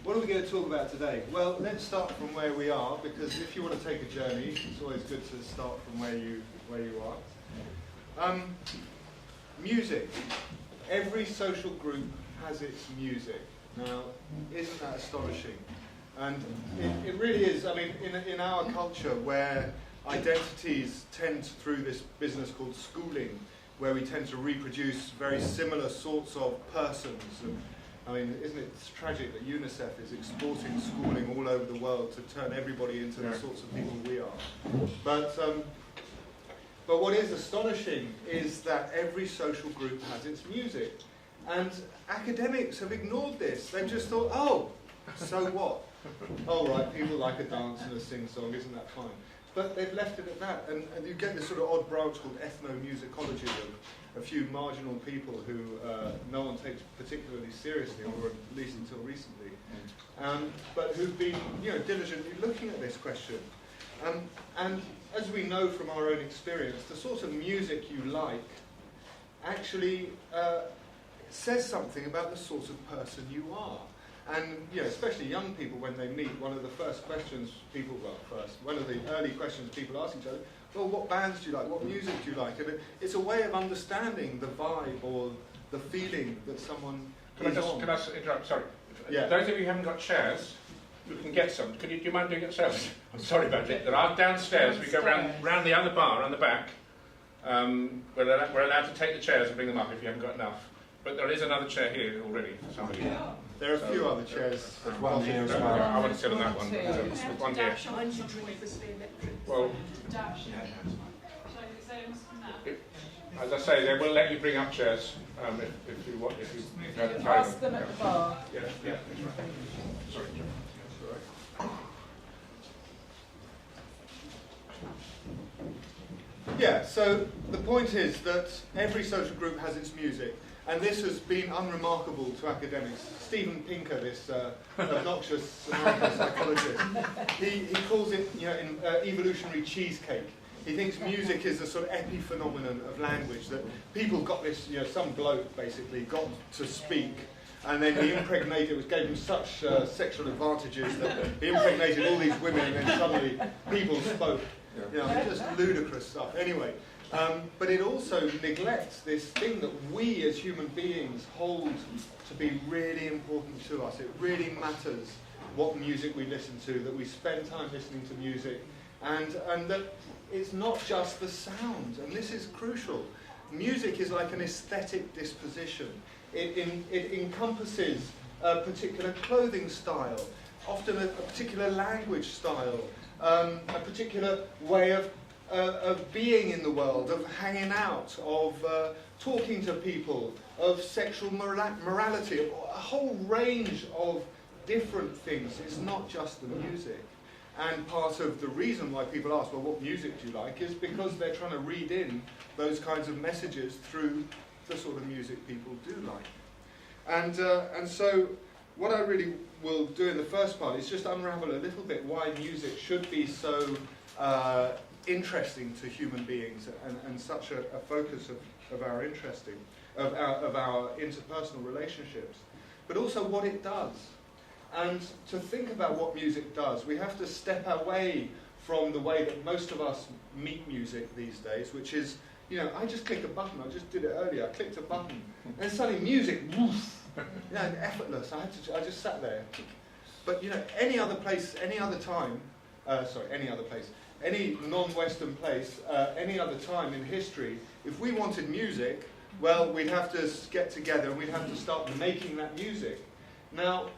What are we going to talk about today? Well, let's start from where we are, because if you want to take a journey, it's always good to start from where you are. Music. Every social group has its music. Now, isn't that astonishing? And it really is. I mean, in our culture, where identities tend through this business called schooling, where we tend to reproduce very similar sorts of persons. And, I mean, isn't it tragic that UNICEF is exporting schooling all over the world to turn everybody into the sorts of people we are? But what is astonishing is that every social group has its music. And academics have ignored this. They've just thought, oh, so what? Oh, right, people like a dance and a sing-song, isn't that fine? But they've left it at that. And you get this sort of odd branch called ethnomusicology of a few marginal people who no one takes particularly seriously, or at least until recently, but who've been diligently looking at this question. And as we know from our own experience, the sort of music you like actually says something about the sort of person you are. And especially young people, when they meet, one of the first questions one of the early questions people ask each other, well, what bands do you like? What music do you like? And it's a way of understanding the vibe or the feeling that someone is on. Can I interrupt? Sorry. Yeah. Those of you who haven't got chairs, you can get some. Do you mind doing it yourselves? I'm sorry about it. There are downstairs. We go round the other bar on the back. We're allowed to take the chairs and bring them up if you haven't got enough. But there is another chair here already. Somebody. Yeah. There are a few other chairs. One here as well. I want to sit on that one. One here. Well, as I say, they will let you bring up chairs if you want. If you ask them at the bar. Yeah, that's right. Sorry. Yeah, so the point is that every social group has its music, and this has been unremarkable to academics. Stephen Pinker, this obnoxious psychologist, he calls it evolutionary cheesecake. He thinks music is a sort of epiphenomenon of language, that people got this, some bloke basically got to speak, and then he impregnated, it gave him such sexual advantages that he impregnated all these women, and then suddenly people spoke. Just ludicrous stuff. Anyway, but it also neglects this thing that we as human beings hold to be really important to us. It really matters what music we listen to, that we spend time listening to music, and that it's not just the sound, and this is crucial. Music is like an aesthetic disposition. It encompasses a particular clothing style, often a particular language style, a particular way of being in the world, of hanging out, of talking to people, of sexual morality, a whole range of different things. It's not just the music. And part of the reason why people ask, well, what music do you like, is because they're trying to read in those kinds of messages through the sort of music people do like. And so what I really will do in the first part is just unravel a little bit why music should be so interesting to human beings and such a focus of our interpersonal relationships, but also what it does. And to think about what music does, we have to step away from the way that most of us meet music these days, which is, I just click a button. I just did it earlier. I clicked a button, and suddenly music, woof, effortless. I just sat there. But any other place, any other time, any non-Western place, any other time in history, if we wanted music, well, we'd have to get together and we'd have to start making that music. Now,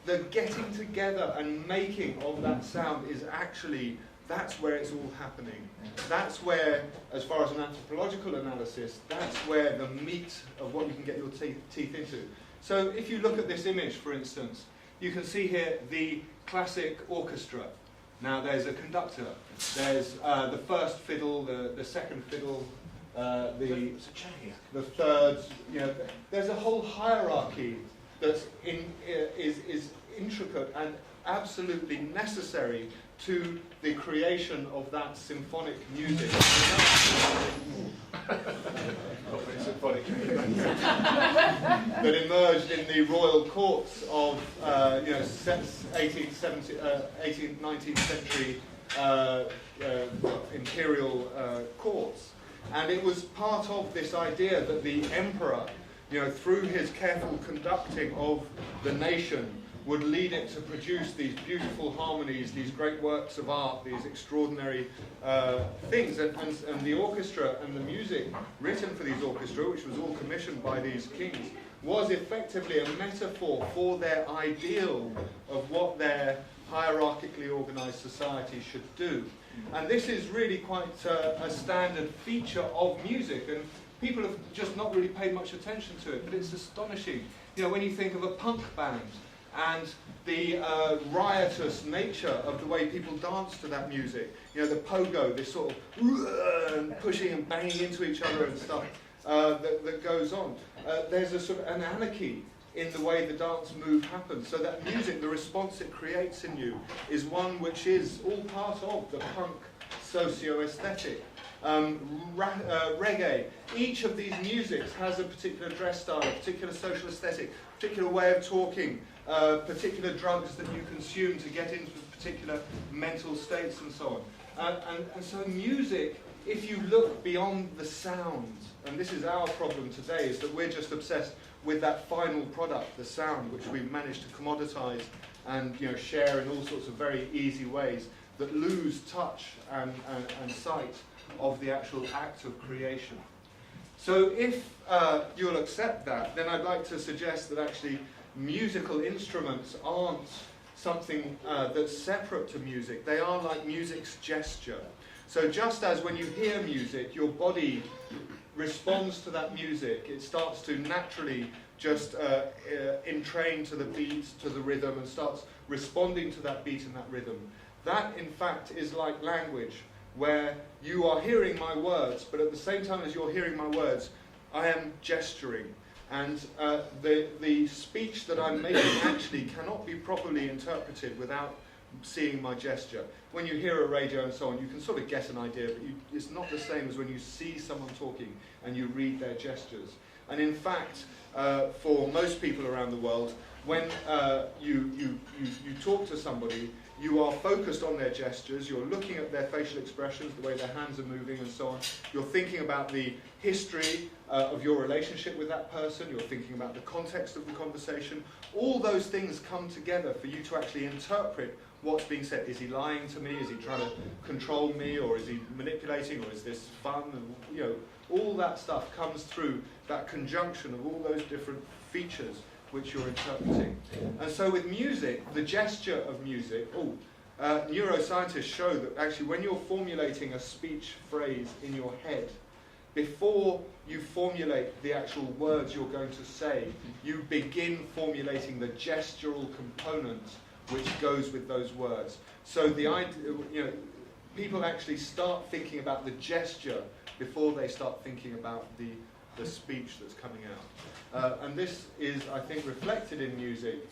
the getting together and making of that sound is actually, that's where it's all happening. That's where, as far as an anthropological analysis, that's where the meat of what you can get your teeth into. So if you look at this image, for instance, you can see here the classic orchestra. Now there's a conductor, there's the first fiddle, the second fiddle, the third, there's a whole hierarchy that is intricate and absolutely necessary to the creation of that symphonic music. That emerged in the royal courts of 18th, 19th century imperial courts. And it was part of this idea that the emperor, through his careful conducting of the nation, would lead it to produce these beautiful harmonies, these great works of art, these extraordinary things. And the orchestra and the music written for these orchestra, which was all commissioned by these kings, was effectively a metaphor for their ideal of what their hierarchically organised society should do. And this is really quite a standard feature of music, and people have just not really paid much attention to it, but it's astonishing. When you think of a punk band, and the riotous nature of the way people dance to that music. The pogo, this sort of pushing and banging into each other and stuff that goes on. There's a sort of an anarchy in the way the dance move happens. So that music, the response it creates in you, is one which is all part of the punk socio-aesthetic. Reggae, each of these musics has a particular dress style, a particular social aesthetic, a particular way of talking, particular drugs that you consume to get into particular mental states and so on. And so music, if you look beyond the sound, and this is our problem today, is that we're just obsessed with that final product, the sound, which we've managed to commoditize and share in all sorts of very easy ways that lose touch and sight of the actual act of creation. So if you'll accept that, then I'd like to suggest that actually musical instruments aren't something that's separate to music. They are like music's gesture. So just as when you hear music, your body responds to that music, it starts to naturally just entrain to the beat, to the rhythm, and starts responding to that beat and that rhythm. That, in fact, is like language, where you are hearing my words, but at the same time as you're hearing my words, I am gesturing. And the speech that I'm making actually cannot be properly interpreted without seeing my gesture. When you hear a radio and so on, you can sort of get an idea, but it's not the same as when you see someone talking and you read their gestures. And in fact, for most people around the world, when you talk to somebody, you are focused on their gestures, you're looking at their facial expressions, the way their hands are moving and so on. You're thinking about the history of your relationship with that person, you're thinking about the context of the conversation. All those things come together for you to actually interpret what's being said. Is he lying to me? Is he trying to control me? Or is he manipulating? Or is this fun? And, all that stuff comes through that conjunction of all those different features which you're interpreting. And so with music, the gesture of music, neuroscientists show that actually when you're formulating a speech phrase in your head, before you formulate the actual words you're going to say, you begin formulating the gestural component which goes with those words. So the idea, people actually start thinking about the gesture before they start thinking about the speech that's coming out. And this is, I think, reflected in music.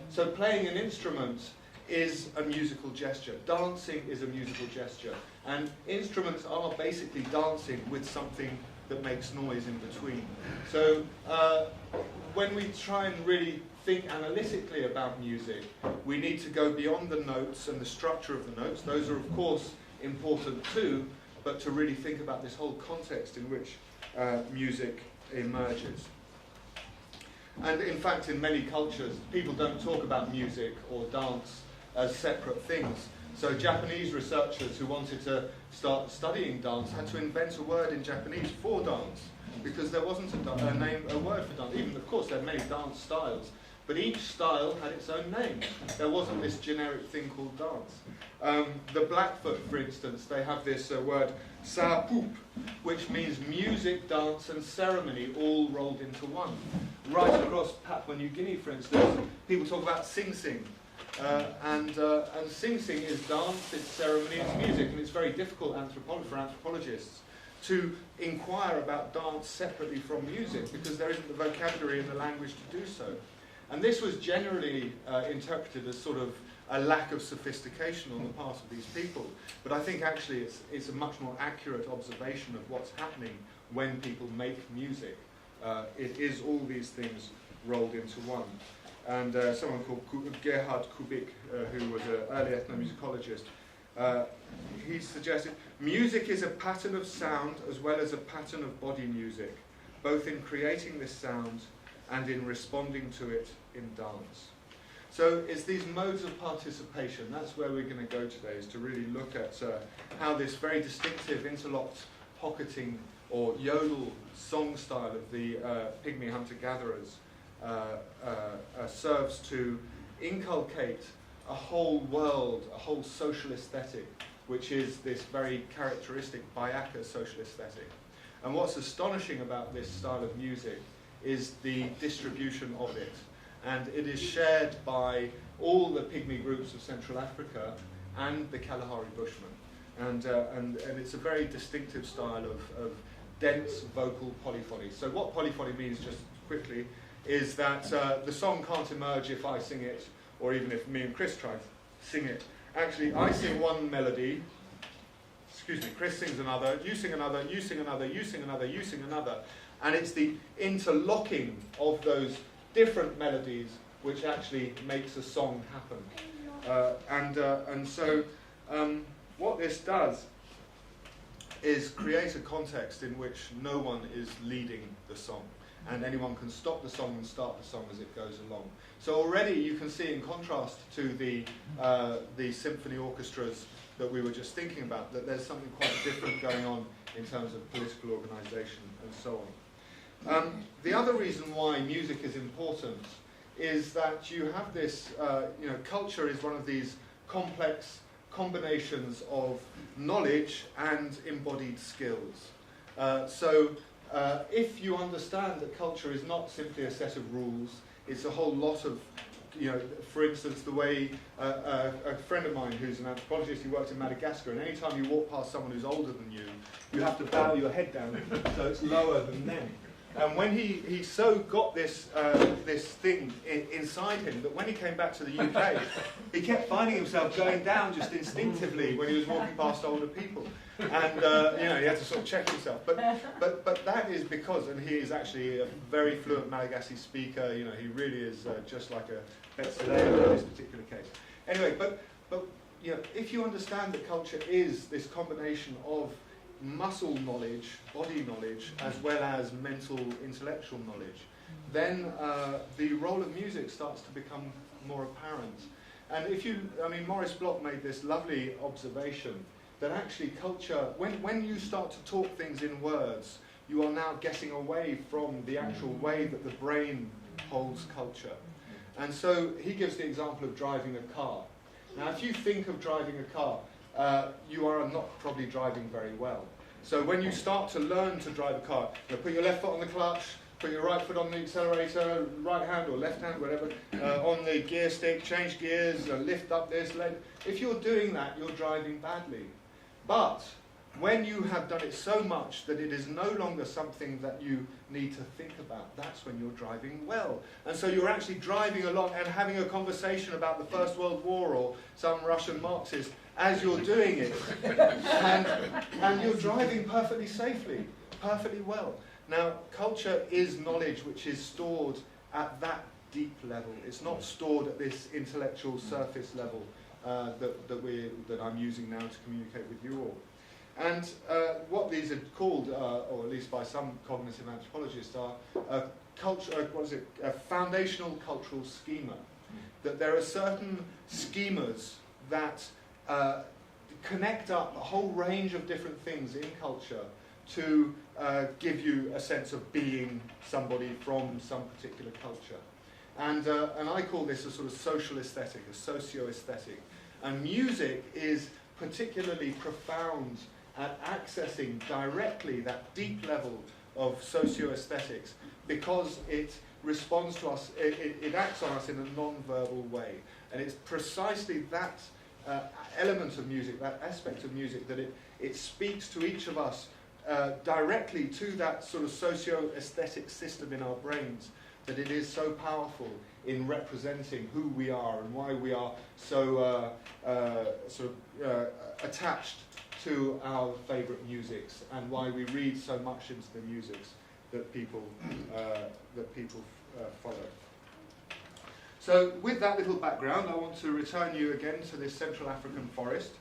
So playing an instrument is a musical gesture. Dancing is a musical gesture. And instruments are basically dancing with something that makes noise in between. So when we try and really think analytically about music, we need to go beyond the notes and the structure of the notes. Those are, of course, important too, but to really think about this whole context in which music emerges. And in fact, in many cultures, people don't talk about music or dance as separate things. So Japanese researchers who wanted to start studying dance had to invent a word in Japanese for dance, because there wasn't a word for dance. Even, of course, there are many dance styles, but each style had its own name. There wasn't this generic thing called dance. The Blackfoot, for instance, they have this word sa poop, which means music, dance and ceremony all rolled into one. Right across Papua New Guinea, for instance, people talk about sing-sing. And sing-sing is dance, it's ceremony, it's music, and it's very difficult for anthropologists to inquire about dance separately from music, because there isn't the vocabulary and the language to do so. And this was generally interpreted as sort of a lack of sophistication on the part of these people. But I think actually it's a much more accurate observation of what's happening when people make music. It is all these things rolled into one. And someone called Gerhard Kubik, who was an early ethnomusicologist, he suggested, music is a pattern of sound as well as a pattern of body music, both in creating this sound and in responding to it in dance. So it's these modes of participation, that's where we're going to go today, is to really look at how this very distinctive interlocked pocketing or yodel song style of the pygmy hunter-gatherers serves to inculcate a whole world, a whole social aesthetic, which is this very characteristic Bayaka social aesthetic. And what's astonishing about this style of music is the distribution of it. And it is shared by all the pygmy groups of Central Africa and the Kalahari Bushmen. And it's a very distinctive style of dense vocal polyphony. So what polyphony means, just quickly, is that the song can't emerge if I sing it, or even if me and Chris try to sing it. Actually, I sing one melody, Chris sings another, you sing another, you sing another, you sing another, you sing another, and it's the interlocking of those different melodies which actually makes a song happen. And so what this does is create a context in which no one is leading the song, and anyone can stop the song and start the song as it goes along. So already you can see, in contrast to the symphony orchestras that we were just thinking about, that there's something quite different going on in terms of political organisation and so on. The other reason why music is important is that you have this, culture is one of these complex combinations of knowledge and embodied skills. So if you understand that culture is not simply a set of rules, it's a whole lot of, for instance, the way a friend of mine who's an anthropologist, he worked in Madagascar, and any time you walk past someone who's older than you have to bow your head down so it's lower than them. And when he so got this thing inside him that when he came back to the UK, he kept finding himself going down just instinctively when he was walking past older people. And he had to sort of check himself. But that is because, and he is actually a very fluent Malagasy speaker. He really is just like a Mbendjele in this particular case. Anyway, but if you understand that culture is this combination of muscle knowledge, body knowledge, as well as mental, intellectual knowledge, then the role of music starts to become more apparent. And Maurice Bloch made this lovely observation that actually culture, when you start to talk things in words, you are now getting away from the actual way that the brain holds culture. And so he gives the example of driving a car. Now, if you think of driving a car, you are not probably driving very well. So when you start to learn to drive a car, put your left foot on the clutch, put your right foot on the accelerator, right hand or left hand, whatever, on the gear stick, change gears, lift up this leg. If you're doing that, you're driving badly. But when you have done it so much that it is no longer something that you need to think about, that's when you're driving well. And so you're actually driving along and having a conversation about the First World War or some Russian Marxist as you're doing it. And you're driving perfectly safely, perfectly well. Now, culture is knowledge which is stored at that deep level. It's not stored at this intellectual surface level that I'm using now to communicate with you all. And what these are called, or at least by some cognitive anthropologists, are a foundational cultural schema. That there are certain schemas that connect up a whole range of different things in culture to give you a sense of being somebody from some particular culture. And I call this a sort of social aesthetic, a socio-aesthetic. And music is particularly profound at accessing directly that deep level of socio-aesthetics because it responds to us, it acts on us in a non-verbal way. And it's precisely that element of music, that aspect of music, that it speaks to each of us directly to that sort of socio-aesthetic system in our brains, that it is so powerful in representing who we are and why we are so attached to our favourite musics, and why we read so much into the musics that people follow. So with that little background, I want to return you again to this Central African forest.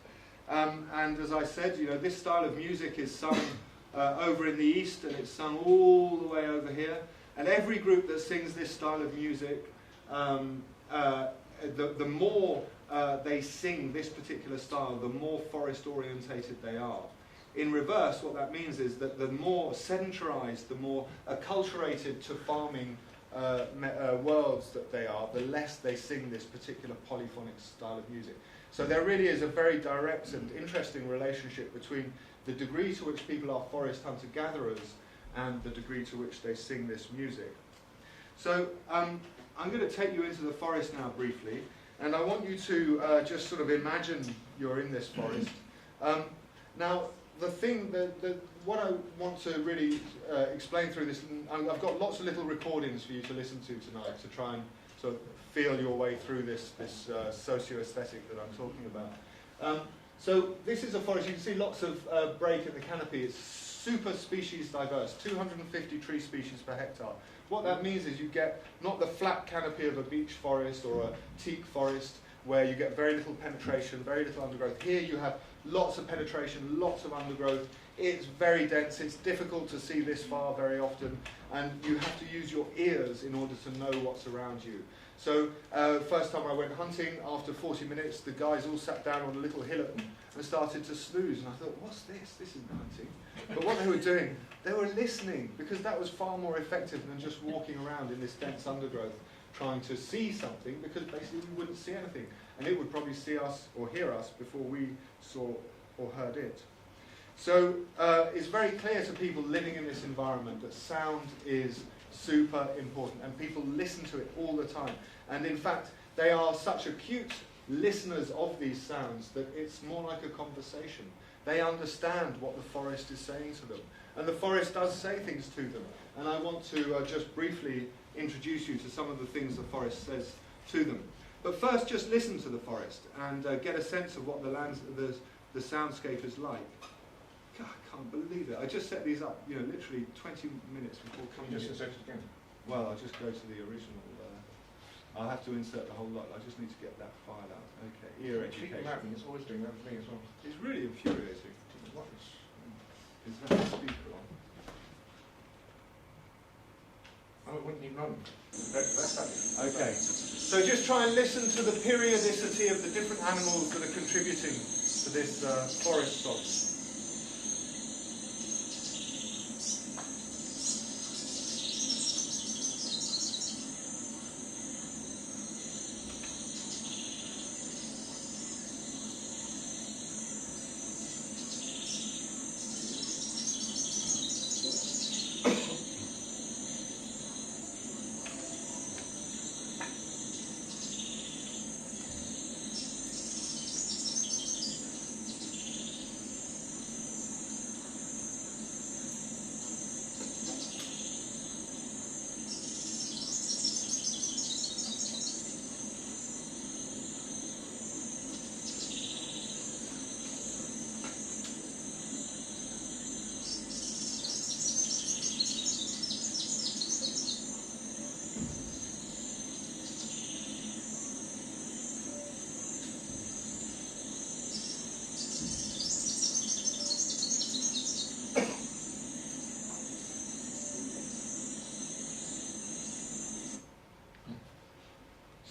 And as I said, this style of music is sung over in the east, and it's sung all the way over here. And every group that sings this style of music, the more they sing this particular style, the more forest orientated they are. In reverse, what that means is that the more sedentarized, the more acculturated to farming worlds that they are, the less they sing this particular polyphonic style of music. So there really is a very direct and interesting relationship between the degree to which people are forest hunter-gatherers and the degree to which they sing this music. So I'm going to take you into the forest now briefly, and I want you to just sort of imagine you're in this forest. Now, what I want to really explain through this, and I've got lots of little recordings for you to listen to tonight to try and sort of feel your way through this socio-aesthetic that I'm talking about. So this is a forest. You can see lots of break in the canopy. It's super species diverse, 250 tree species per hectare. What that means is you get not the flat canopy of a beech forest or a teak forest where you get very little penetration, very little undergrowth. Here you have lots of penetration, lots of undergrowth. It's very dense. It's difficult to see this far very often, and you have to use your ears in order to know what's around you. So first time I went hunting, after 40 minutes, the guys all sat down on a little hillock and started to snooze, and I thought, what's this? This isn't hunting. But what they were doing, they were listening, because that was far more effective than just walking around in this dense undergrowth trying to see something, because basically we wouldn't see anything, and it would probably see us or hear us before we saw or heard it. So it's very clear to people living in this environment that sound is super important, and people listen to it all the time. And in fact, they are such acute listeners of these sounds that it's more like a conversation. They understand what the forest is saying to them, and the forest does say things to them. And I want to just briefly introduce you to some of the things the forest says to them. But first, just listen to the forest and get a sense of what the soundscape is like. God, I can't believe it. I just set these up, literally 20 minutes before coming Just here. insert it again. Well, I'll just go to the original. I'll have to insert the whole lot. I just need to get that file out. Okay, ear education. It's always doing that for me as well. It's really infuriating. What Is that the speaker on? Oh, it wouldn't even run. Okay, so just try and listen to the periodicity of the different animals that are contributing to this forest song.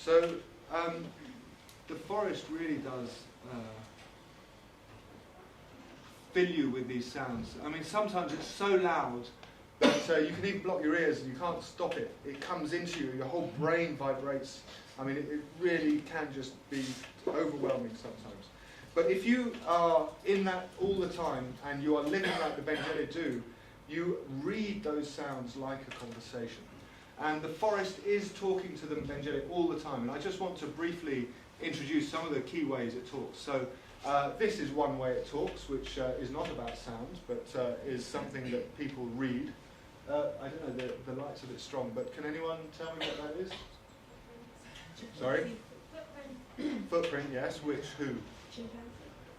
So the forest really does fill you with these sounds. I mean, sometimes it's so loud that you can even block your ears and you can't stop it. It comes into you, your whole brain vibrates. I mean, it really can just be overwhelming sometimes. But if you are in that all the time and you are living like the Mbendjele do, you read those sounds like a conversation. And the forest is talking to the Mbendjele all the time. And I just want to briefly introduce some of the key ways it talks. So this is one way it talks, which is not about sound, but is something that people read. I don't know, the light's a bit strong, but can anyone tell me what that is? Sorry? Footprint, yes. Which, who?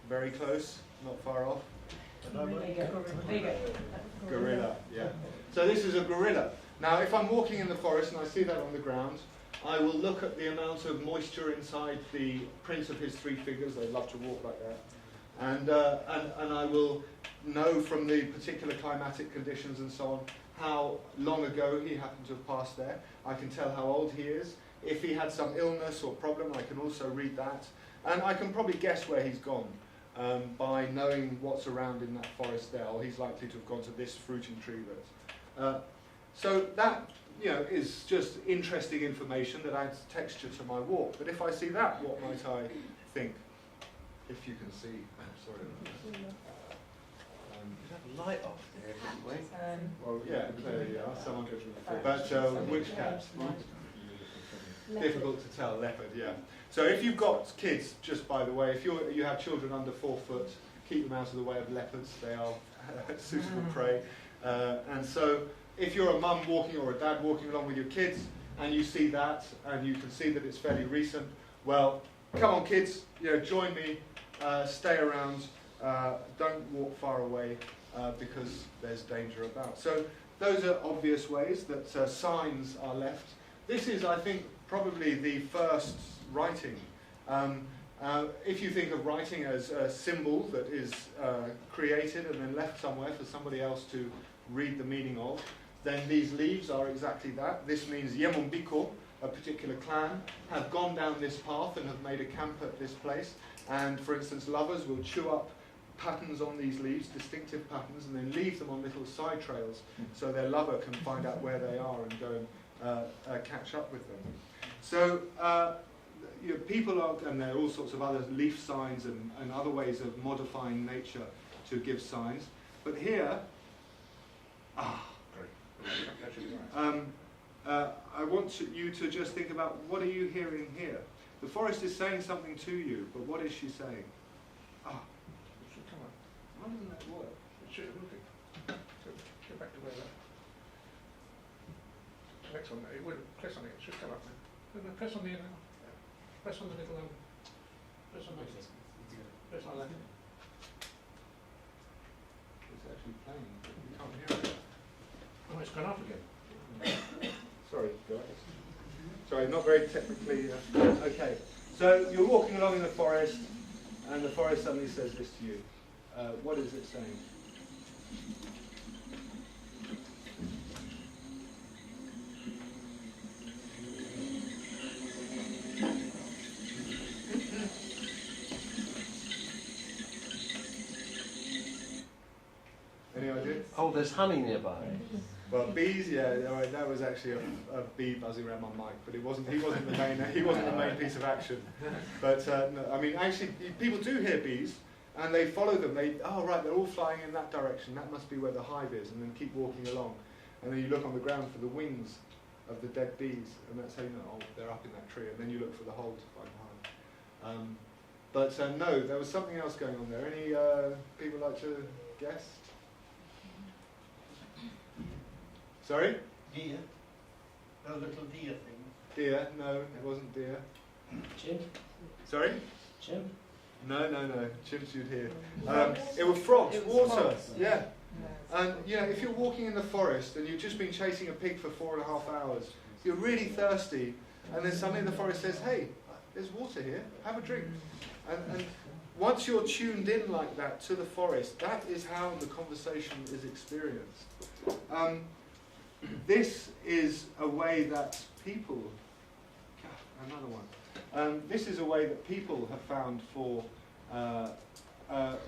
Very close, not far off. Gorilla, yeah. So this is a gorilla. Now, if I'm walking in the forest and I see that on the ground, I will look at the amount of moisture inside the prints of his 3 fingers. They love to walk like that. And I will know from the particular climatic conditions and so on how long ago he happened to have passed there. I can tell how old he is. If he had some illness or problem, I can also read that. And I can probably guess where he's gone by knowing what's around in that forest there. Or he's likely to have gone to this fruiting tree. So that is just interesting information that adds texture to my walk. But if I see that, what might I think? If you can see. Sorry. You have a light off there, didn't we? Well, yeah, there you are. Someone goes with the But which cats? Difficult to tell. Leopard, yeah. So if you've got kids, just by the way, if you have children under 4 foot, keep them out of the way of leopards. They are suitable prey. And so if you're a mum walking or a dad walking along with your kids and you see that and you can see that it's fairly recent, well, come on kids, join me, stay around, don't walk far away because there's danger about. So those are obvious ways that signs are left. This is, I think, probably the first writing. If you think of writing as a symbol that is created and then left somewhere for somebody else to read the meaning of, then these leaves are exactly that. This means Yemumbiko, a particular clan, have gone down this path and have made a camp at this place. And for instance, lovers will chew up patterns on these leaves, distinctive patterns, and then leave them on little side trails so their lover can find out where they are and go and catch up with them. So people are, and there are all sorts of other leaf signs and other ways of modifying nature to give signs. But here, I want you to just think about, what are you hearing here? The forest is saying something to you, but what is she saying? It should come up. Why doesn't that work? It should have looking. Go back to where that. Press on it. It will press on it. It should come up now. No, press on the press on the little press on that. Press on that. It's actually playing, but you can't hear it. Oh, it's gone off again. Sorry, guys. Sorry, not very technically. Okay, so you're walking along in the forest, and the forest suddenly says this to you. What is it saying? Any idea? Oh, there's honey nearby. Well, bees, yeah, that was actually a bee buzzing around my mic, but it wasn't. He wasn't the main piece of action. But no, I mean, actually, people do hear bees, and they follow them. Right, they're all flying in that direction. That must be where the hive is, and then keep walking along. And then you look on the ground for the wings of the dead bees, and that's how you know, they're up in that tree. And then you look for the hole to find the hive. But no, there was something else going on there. Any people like to guess? Sorry? Deer. No little deer thing. Deer? No, it wasn't deer. Chimp. Sorry? Chimp. No. Chimps you'd hear. It were frogs, water. Yeah. And if you're walking in the forest and you've just been chasing a pig for 4.5 hours, you're really thirsty, and then suddenly the forest says, "Hey, there's water here. Have a drink." And once you're tuned in like that to the forest, that is how the conversation is experienced. This is a way that people, another one, this is a way that people have found for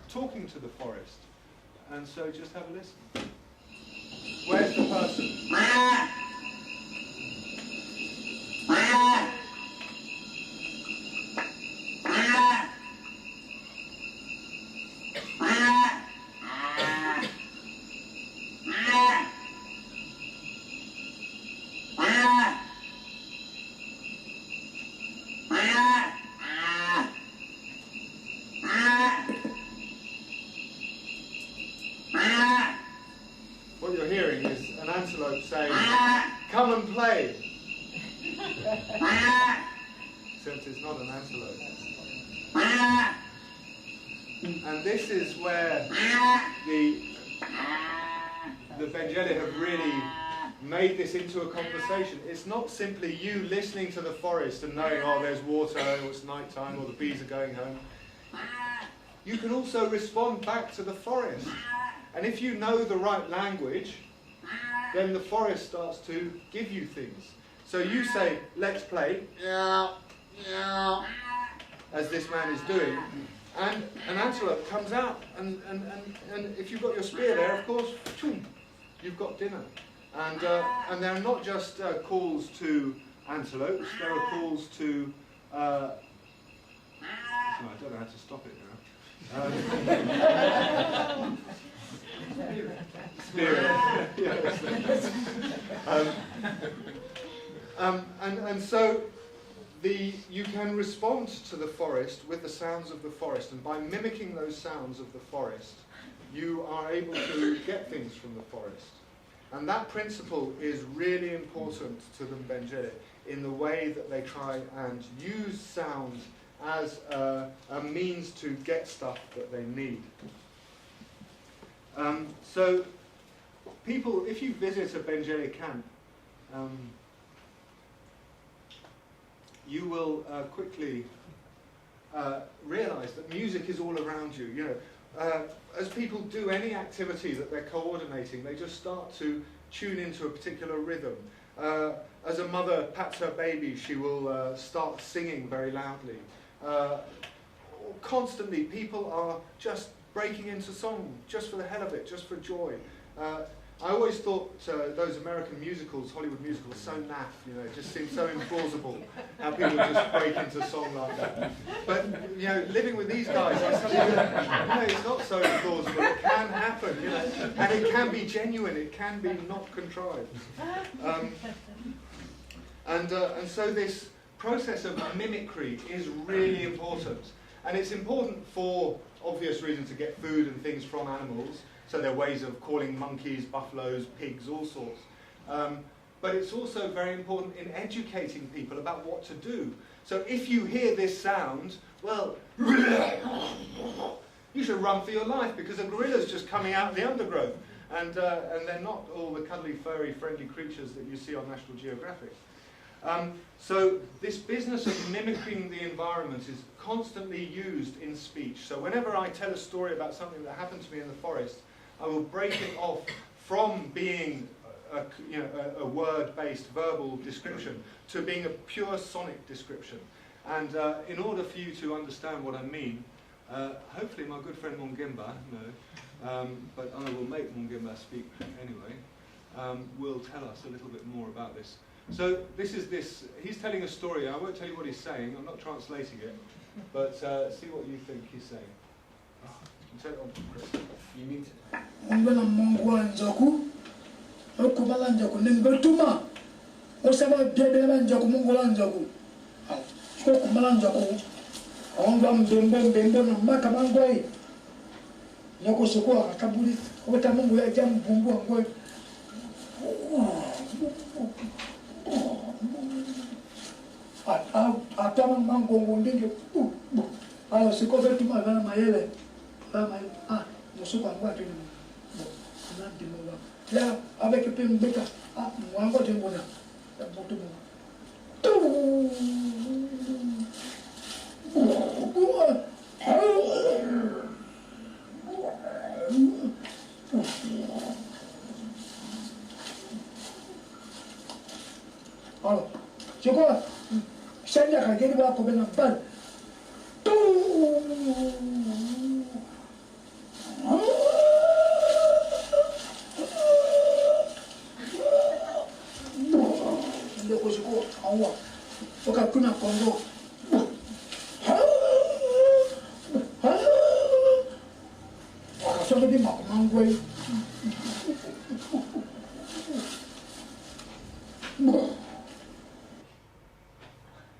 talking to the forest. And so just have a listen. Where's the person? What you're hearing is an antelope saying, not an antelope. And this is where the Mbendjele have really made this into a conversation. It's not simply you listening to the forest and knowing, oh, there's water, or it's night time, or the bees are going home. You can also respond back to the forest. And if you know the right language, then the forest starts to give you things. So you say, let's play, as this man is doing, and an antelope comes out, and if you've got your spear there, of course, you've got dinner. And there are not just calls to antelopes, there are calls to... I don't know how to stop it now. Spirit. Yes. And so you can respond to the forest with the sounds of the forest, and by mimicking those sounds of the forest, you are able to get things from the forest. And that principle is really important to the Mbendjele in the way that they try and use sound as a means to get stuff that they need. So people, if you visit a Mbendjele camp, you will quickly realize that music is all around you. You know, as people do any activity that they're coordinating, they just start to tune into a particular rhythm. As a mother pats her baby, she will start singing very loudly. Constantly, people are just breaking into song just for the hell of it, just for joy. I always thought those American musicals, Hollywood musicals, so naff, you know, it just seemed so implausible how people just break into song like that. But, you know, living with these guys, I suddenly realized, it's not so implausible, it can happen, you know, and it can be genuine, it can be not contrived. And so this process of mimicry is really important. And it's important for obvious reasons to get food and things from animals. So there are ways of calling monkeys, buffaloes, pigs, all sorts. But it's also very important in educating people about what to do. So if you hear this sound, well, you should run for your life because a gorilla's just coming out of the undergrowth. And they're not all the cuddly, furry, friendly creatures that you see on National Geographic. So this business of mimicking the environment is constantly used in speech. So whenever I tell a story about something that happened to me in the forest, I will break it off from being a word-based verbal description to being a pure sonic description. And in order for you to understand what I mean, hopefully my good friend Mungemba, but I will make Mungemba speak anyway, will tell us a little bit more about this. So he's telling a story. I won't tell you what he's saying, I'm not translating it, but see what you think he's saying. Take it on, Chris. You need to.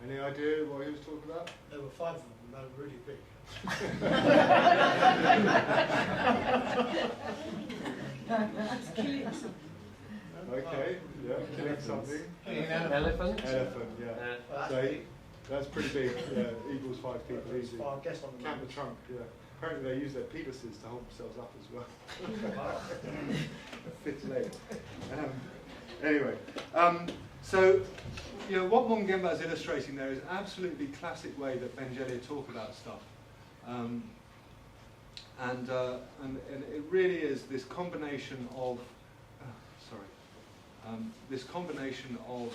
Any idea what he was talking about? There were 5 of them, and they were really big. Okay, yeah, killing something. Elephant? Elephant, yeah. So That's pretty big. Yeah, equals 5 people easy. I guess on the Count the trunk. Yeah. Apparently they use their penises to hold themselves up as well. Fifth leg. Anyway, so you know what Mbendjele is illustrating there is an absolutely classic way that Mbendjele talk about stuff, and it really is this combination of this combination of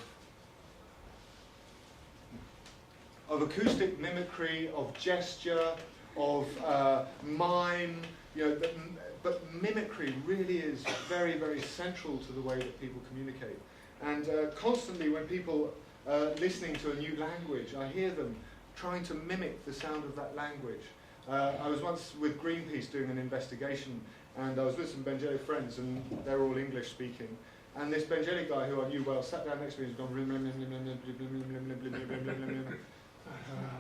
acoustic mimicry, of gesture, of mime, you know, but mimicry really is very, very central to the way that people communicate. And constantly when people are listening to a new language, I hear them trying to mimic the sound of that language. I was once with Greenpeace doing an investigation, and I was with some Mbendjele friends, and they're all English speaking. And this Mbendjele guy, who I knew well, sat down next to me and was going,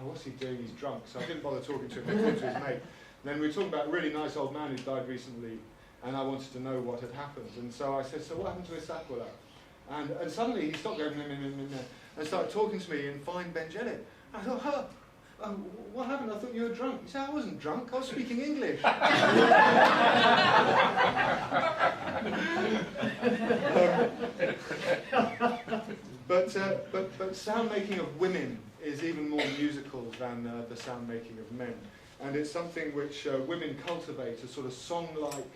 what's he doing? He's drunk. So I didn't bother talking to him. I talked to his mate. And then we were talking about a really nice old man who died recently, and I wanted to know what had happened. And so I said, so what happened to Isakwala? And suddenly he stopped going, and started talking to me in fine Mbendjele. I thought, what happened? I thought you were drunk. He said, I wasn't drunk. I was speaking English. But sound making of women is even more musical than the sound making of men. And it's something which women cultivate, a sort of song-like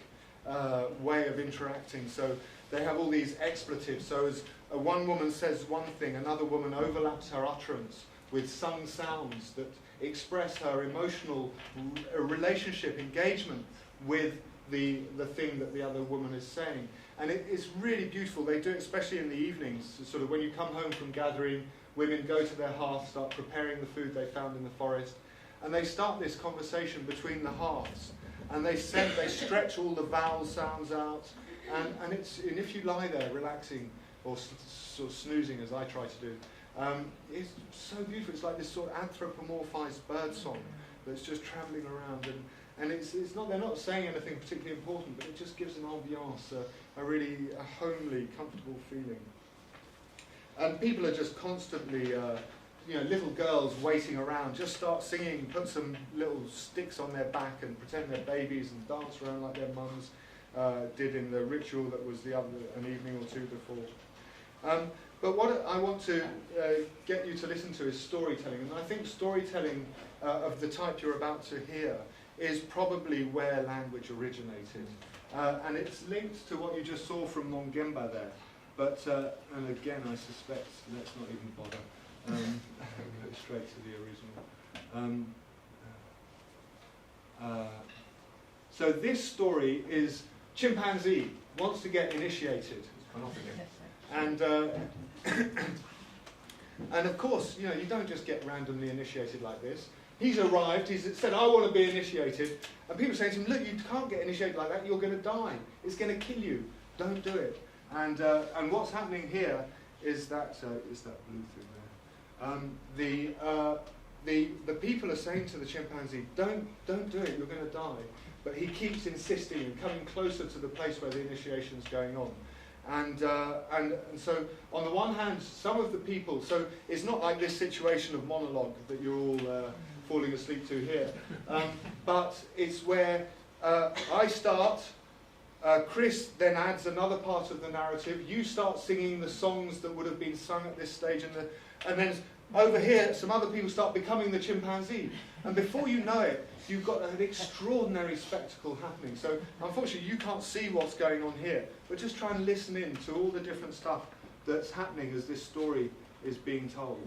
way of interacting. So they have all these expletives. So as one woman says one thing, another woman overlaps her utterance with sung sounds that express her emotional relationship, engagement with the thing that the other woman is saying. And it's really beautiful. They do it especially in the evenings. So sort of when you come home from gathering, women go to their hearth, start preparing the food they found in the forest, and they start this conversation between the hearths. And they stretch all the vowel sounds out. And if you lie there relaxing or sort of snoozing, as I try to do, it's so beautiful. It's like this sort of anthropomorphized bird song that's just travelling around, and it's not, they're not saying anything particularly important, but it just gives an ambiance, a really homely, comfortable feeling. And people are just constantly, you know, little girls waiting around, just start singing, put some little sticks on their back and pretend they're babies and dance around like their mums did in the ritual that was an evening or two before. But what I want to get you to listen to is storytelling. And I think storytelling of the type you're about to hear is probably where language originated. And it's linked to what you just saw from Mbendjele there. But, and again, I suspect, let's not even bother. Go straight to the original. So this story is chimpanzee wants to get initiated. And and of course, you know, you don't just get randomly initiated like this. He's arrived, he's said, I want to be initiated. And people say to him, look, you can't get initiated like that, you're going to die. It's going to kill you. Don't do it. And what's happening here is that blue thing there. The people are saying to the chimpanzee, don't do it, you're going to die. But he keeps insisting and coming closer to the place where the initiation's going on. And so, on the one hand, some of the people, so it's not like this situation of monologue that you're all falling asleep to here, but it's where I start, Chris then adds another part of the narrative, you start singing the songs that would have been sung at this stage, and then over here, some other people start becoming the chimpanzee. And before you know it, you've got an extraordinary spectacle happening. So, unfortunately, you can't see what's going on here. But just try and listen in to all the different stuff that's happening as this story is being told.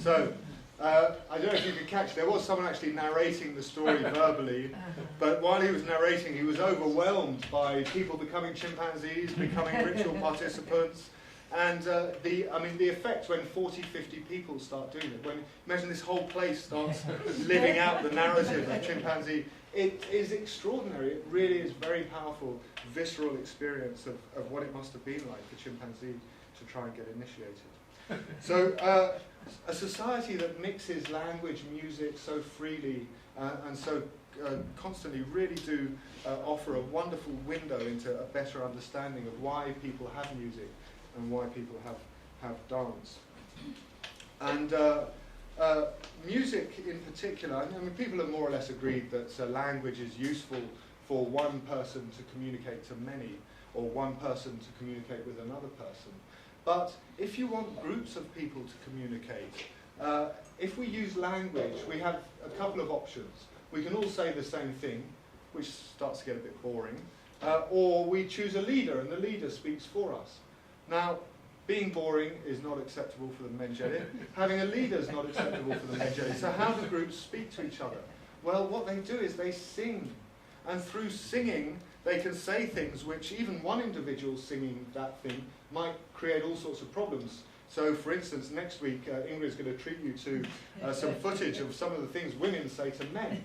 So, I don't know if you could catch, there was someone actually narrating the story verbally, but while he was narrating, he was overwhelmed by people becoming chimpanzees, becoming ritual participants, and the effect when 40, 50 people start doing it, when, imagine this whole place starts living out the narrative of chimpanzee, it is extraordinary. It really is very powerful, visceral experience of what it must have been like for chimpanzee to try and get initiated. So, a society that mixes language, music so freely and so constantly really do offer a wonderful window into a better understanding of why people have music and why people have dance. And music in particular, I mean, people have more or less agreed that language is useful for one person to communicate to many, or one person to communicate with another person. But if you want groups of people to communicate, if we use language, we have a couple of options. We can all say the same thing, which starts to get a bit boring, or we choose a leader and the leader speaks for us. Now, being boring is not acceptable for the Mbendjele. Having a leader is not acceptable for the Mbendjele. So how do groups speak to each other? Well, what they do is they sing. And through singing, they can say things which even one individual singing that thing might create all sorts of problems. So, for instance, next week, Ingrid's going to treat you to some footage of some of the things women say to men.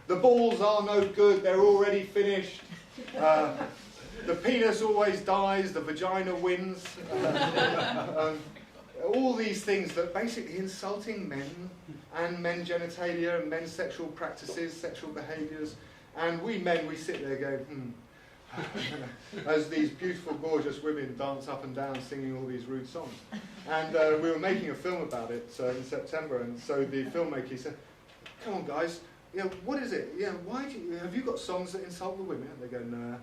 The balls are no good, they're already finished. The penis always dies, the vagina wins. All these things that basically insulting men and men's genitalia and men's sexual practices, sexual behaviours. And we men, we sit there going, as these beautiful, gorgeous women dance up and down singing all these rude songs. And we were making a film about it in September, and so the filmmaker said, come on guys, what is it? Have you got songs that insult the women? And they go, nah.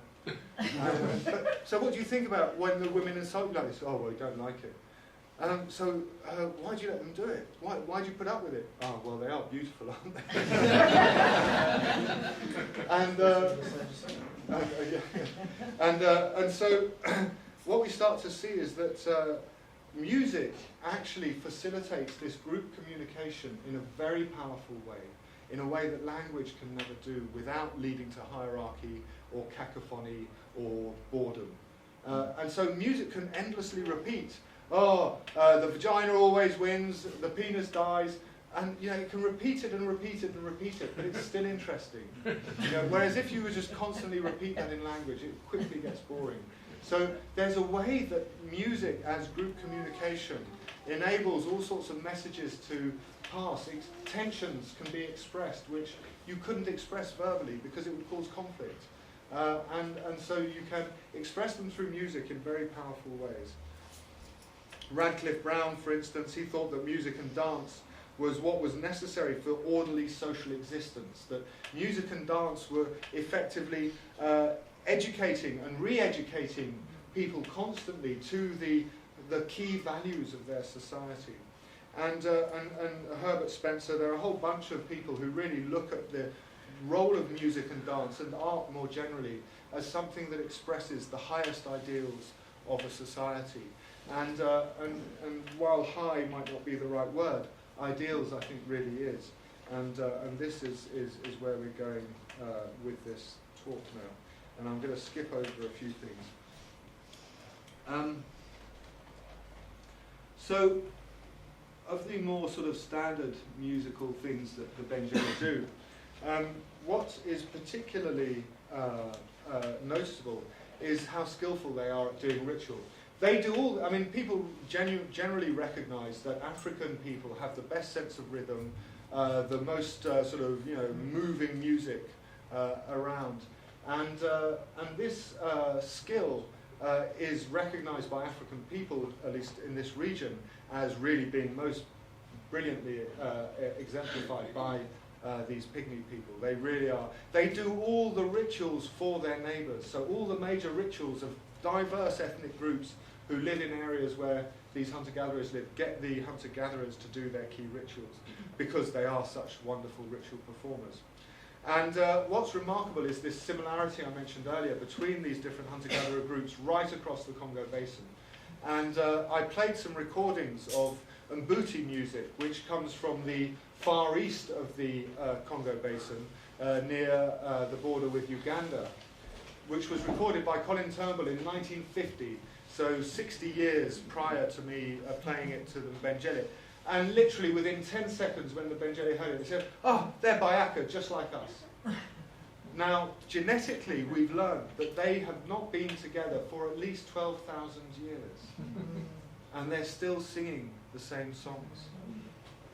So what do you think about when the women insult you like this? Oh, well, we don't like it. So why do you let them do it? Why do you put up with it? Oh, well, they are beautiful, aren't they? And so what we start to see is that music actually facilitates this group communication in a very powerful way, in a way that language can never do, without leading to hierarchy or cacophony or boredom. And so music can endlessly repeat. The vagina always wins, the penis dies, and it can repeat it and repeat it and repeat it, but it's still interesting. Whereas if you would just constantly repeat that in language, it quickly gets boring. So there's a way that music as group communication enables all sorts of messages to pass. Tensions can be expressed, which you couldn't express verbally because it would cause conflict. And so you can express them through music in very powerful ways. Radcliffe Brown, for instance, he thought that music and dance was what was necessary for orderly social existence, that music and dance were effectively educating and re-educating people constantly to the key values of their society. And Herbert Spencer, there are a whole bunch of people who really look at the role of music and dance and art more generally as something that expresses the highest ideals of a society. And while high might not be the right word, ideals I think really is. And this is where we're going with this talk now. And I'm going to skip over a few things. So, of the more sort of standard musical things that the Mbendjele do, what is particularly noticeable is how skillful they are at doing ritual. They do all, people generally recognise that African people have the best sense of rhythm, the most moving music around. And this skill is recognised by African people, at least in this region, as really being most brilliantly exemplified by these Pygmy people. They really are. They do all the rituals for their neighbours. So all the major rituals of diverse ethnic groups who live in areas where these hunter-gatherers live, get the hunter-gatherers to do their key rituals because they are such wonderful ritual performers. And what's remarkable is this similarity I mentioned earlier between these different hunter-gatherer groups right across the Congo Basin. And I played some recordings of Mbuti music, which comes from the far east of the Congo Basin, near the border with Uganda, which was recorded by Colin Turnbull in 1950, so 60 years prior to me playing it to the Mbendjele. And literally within 10 seconds when the Mbendjele heard it, they said, "Oh, they're Bayaka, just like us." Now, genetically, we've learned that they have not been together for at least 12,000 years. And they're still singing the same songs.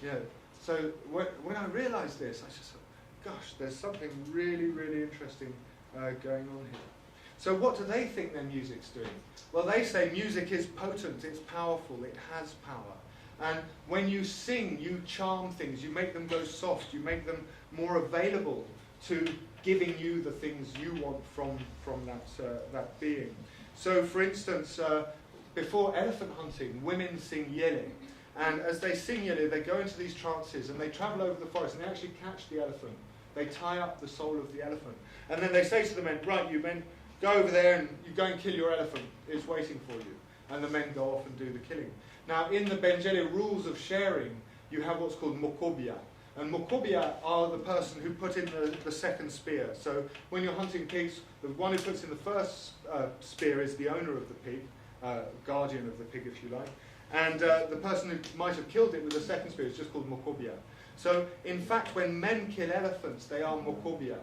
Yeah. So when I realised this, I just thought, gosh, there's something really, really interesting going on here. So what do they think their music's doing? Well, they say music is potent, it's powerful, it has power. And when you sing, you charm things, you make them go soft, you make them more available to giving you the things you want from that being. So, for instance, before elephant hunting, women sing yele. And as they sing yele, they go into these trances and they travel over the forest and they actually catch the elephant. They tie up the soul of the elephant. And then they say to the men, "Right, you men, go over there and you go and kill your elephant. It's waiting for you." And the men go off and do the killing. Now, in the Mbendjele rules of sharing, you have what's called mokobia. And mokobia are the person who put in the second spear. So when you're hunting pigs, the one who puts in the first spear is the owner of the pig, guardian of the pig, if you like. And the person who might have killed it with the second spear is just called mokobia. So, in fact, when men kill elephants, they are mokobia.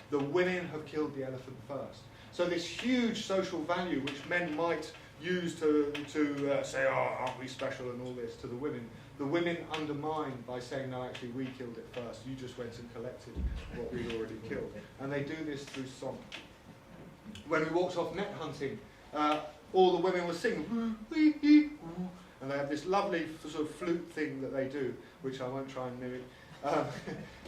The women have killed the elephant first. So this huge social value, which men might use to say, "Oh, aren't we special," and all this to the women undermine by saying, "No, actually, we killed it first. You just went and collected what we'd already killed." And they do this through song. When we walked off net hunting, all the women were singing, and they have this lovely sort of flute thing that they do, which I won't try and mimic.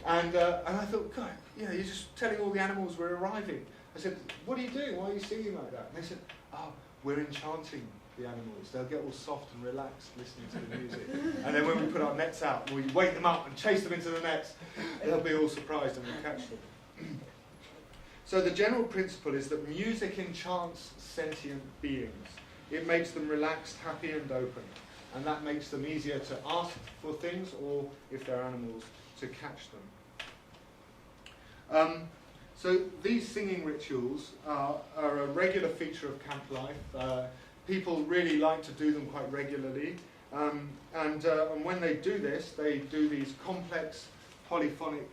And I thought, God, you're just telling all the animals we're arriving. I said, "What are you doing? Why are you singing like that?" And they said, "Oh, we're enchanting the animals. They'll get all soft and relaxed listening to the music. And then when we put our nets out, we wake them up and chase them into the nets. They'll be all surprised and we'll catch them." So the general principle is that music enchants sentient beings. It makes them relaxed, happy and open. And that makes them easier to ask for things, or if they're animals, to catch them. So these singing rituals are a regular feature of camp life. People really like to do them quite regularly. And when they do this, they do these complex polyphonic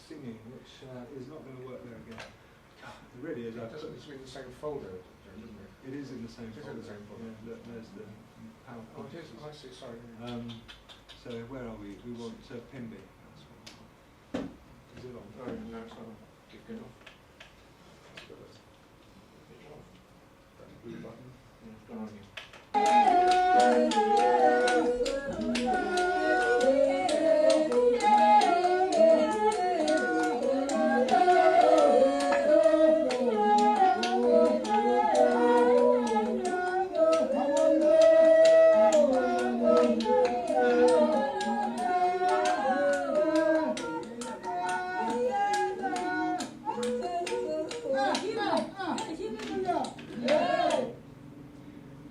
singing, which is not going to work there again. It really is. It doesn't it's in the same folder, doesn't it? It is in the same folder. It is in the same folder. Yeah, look, there's the PowerPoint. Oh, it is. I see, sorry. So where are we? We want Pimby. That's what we want. Is it on? Oh, no, it's not on. Keep going off. That's good. That blue button. Yeah, it's gone on again.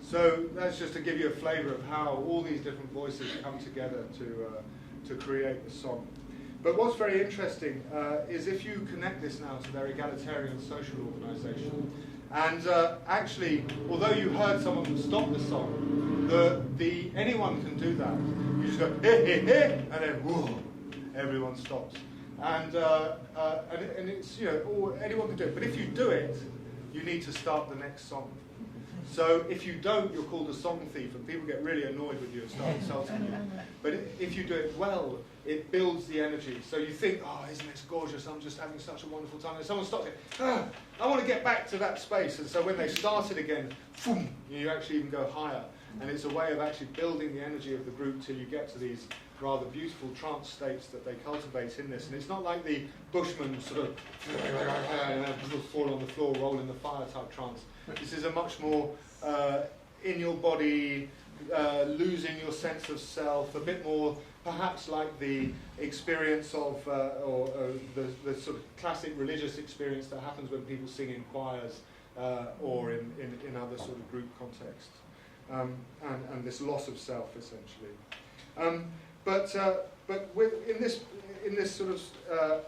So that's just to give you a flavour of how all these different voices come together to create the song. But what's very interesting is if you connect this now to their egalitarian social organisation, and actually, although you heard some of them stop the song, anyone can do that. You just go hey hey hey, and then whoa, everyone stops, and it's anyone can do it. But if you do it, you need to start the next song. So if you don't, you're called a song thief, and people get really annoyed with you and start insulting you. But if you do it well, it builds the energy. So you think, "Oh, isn't this gorgeous? I'm just having such a wonderful time." And someone stops it. I want to get back to that space. And so when they start it again, boom, you actually even go higher. And it's a way of actually building the energy of the group till you get to these rather beautiful trance states that they cultivate in this. And it's not like the Bushmen sort of fall on the floor, roll in the fire type trance. This is a much more in your body, losing your sense of self, a bit more perhaps like the experience of, the sort of classic religious experience that happens when people sing in choirs or in other sort of group contexts. and this loss of self, essentially. But in this sort of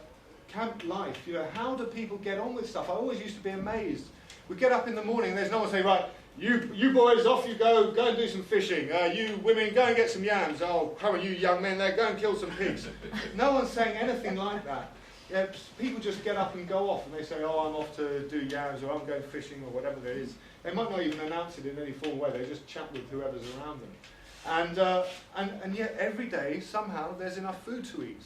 camp life, how do people get on with stuff? I always used to be amazed. We get up in the morning, and there's no one saying, right, you boys, off you go and do some fishing. You women, go and get some yams. Oh, come on, you young men there, go and kill some pigs. No one's saying anything like that. Yeah, people just get up and go off, and they say, oh, I'm off to do yams, or I'm going fishing, or whatever it is. They might not even announce it in any formal way. They just chat with whoever's around them. And yet every day, somehow, there's enough food to eat.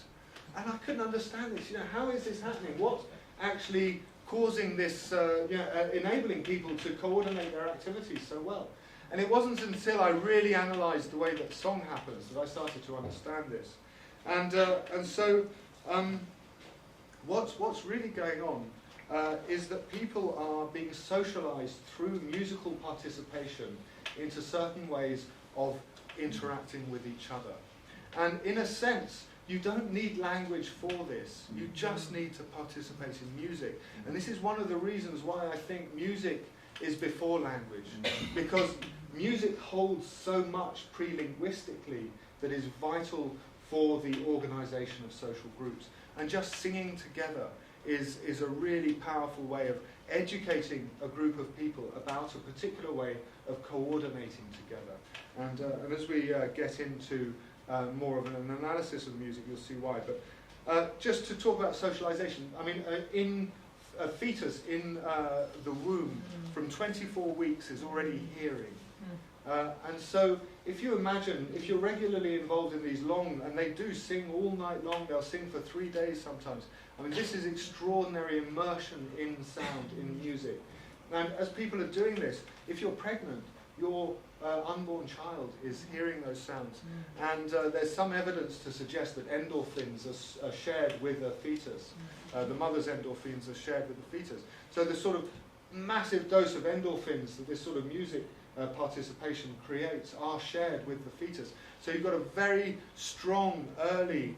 And I couldn't understand this. How is this happening? What's actually causing this, enabling people to coordinate their activities so well? And it wasn't until I really analysed the way that song happens that I started to understand this. And so what's really going on is that people are being socialised through musical participation into certain ways of interacting with each other. And in a sense, you don't need language for this. You just need to participate in music. And this is one of the reasons why I think music is before language. Because music holds so much pre-linguistically that is vital for the organisation of social groups. And just singing together is a really powerful way of educating a group of people about a particular way of coordinating together. And as we get into more of an analysis of the music, you'll see why. But just to talk about socialization, I mean, in a fetus in the womb from 24 weeks is already hearing. And so if you imagine, if you're regularly involved in these long, and they do sing all night long, they'll sing for 3 days sometimes. I mean, this is extraordinary immersion in sound, in music. And as people are doing this, if you're pregnant, your unborn child is hearing those sounds. And there's some evidence to suggest that endorphins are shared with a fetus. The mother's endorphins are shared with the fetus. So the sort of massive dose of endorphins that this sort of music participation creates are shared with the fetus. So you've got a very strong early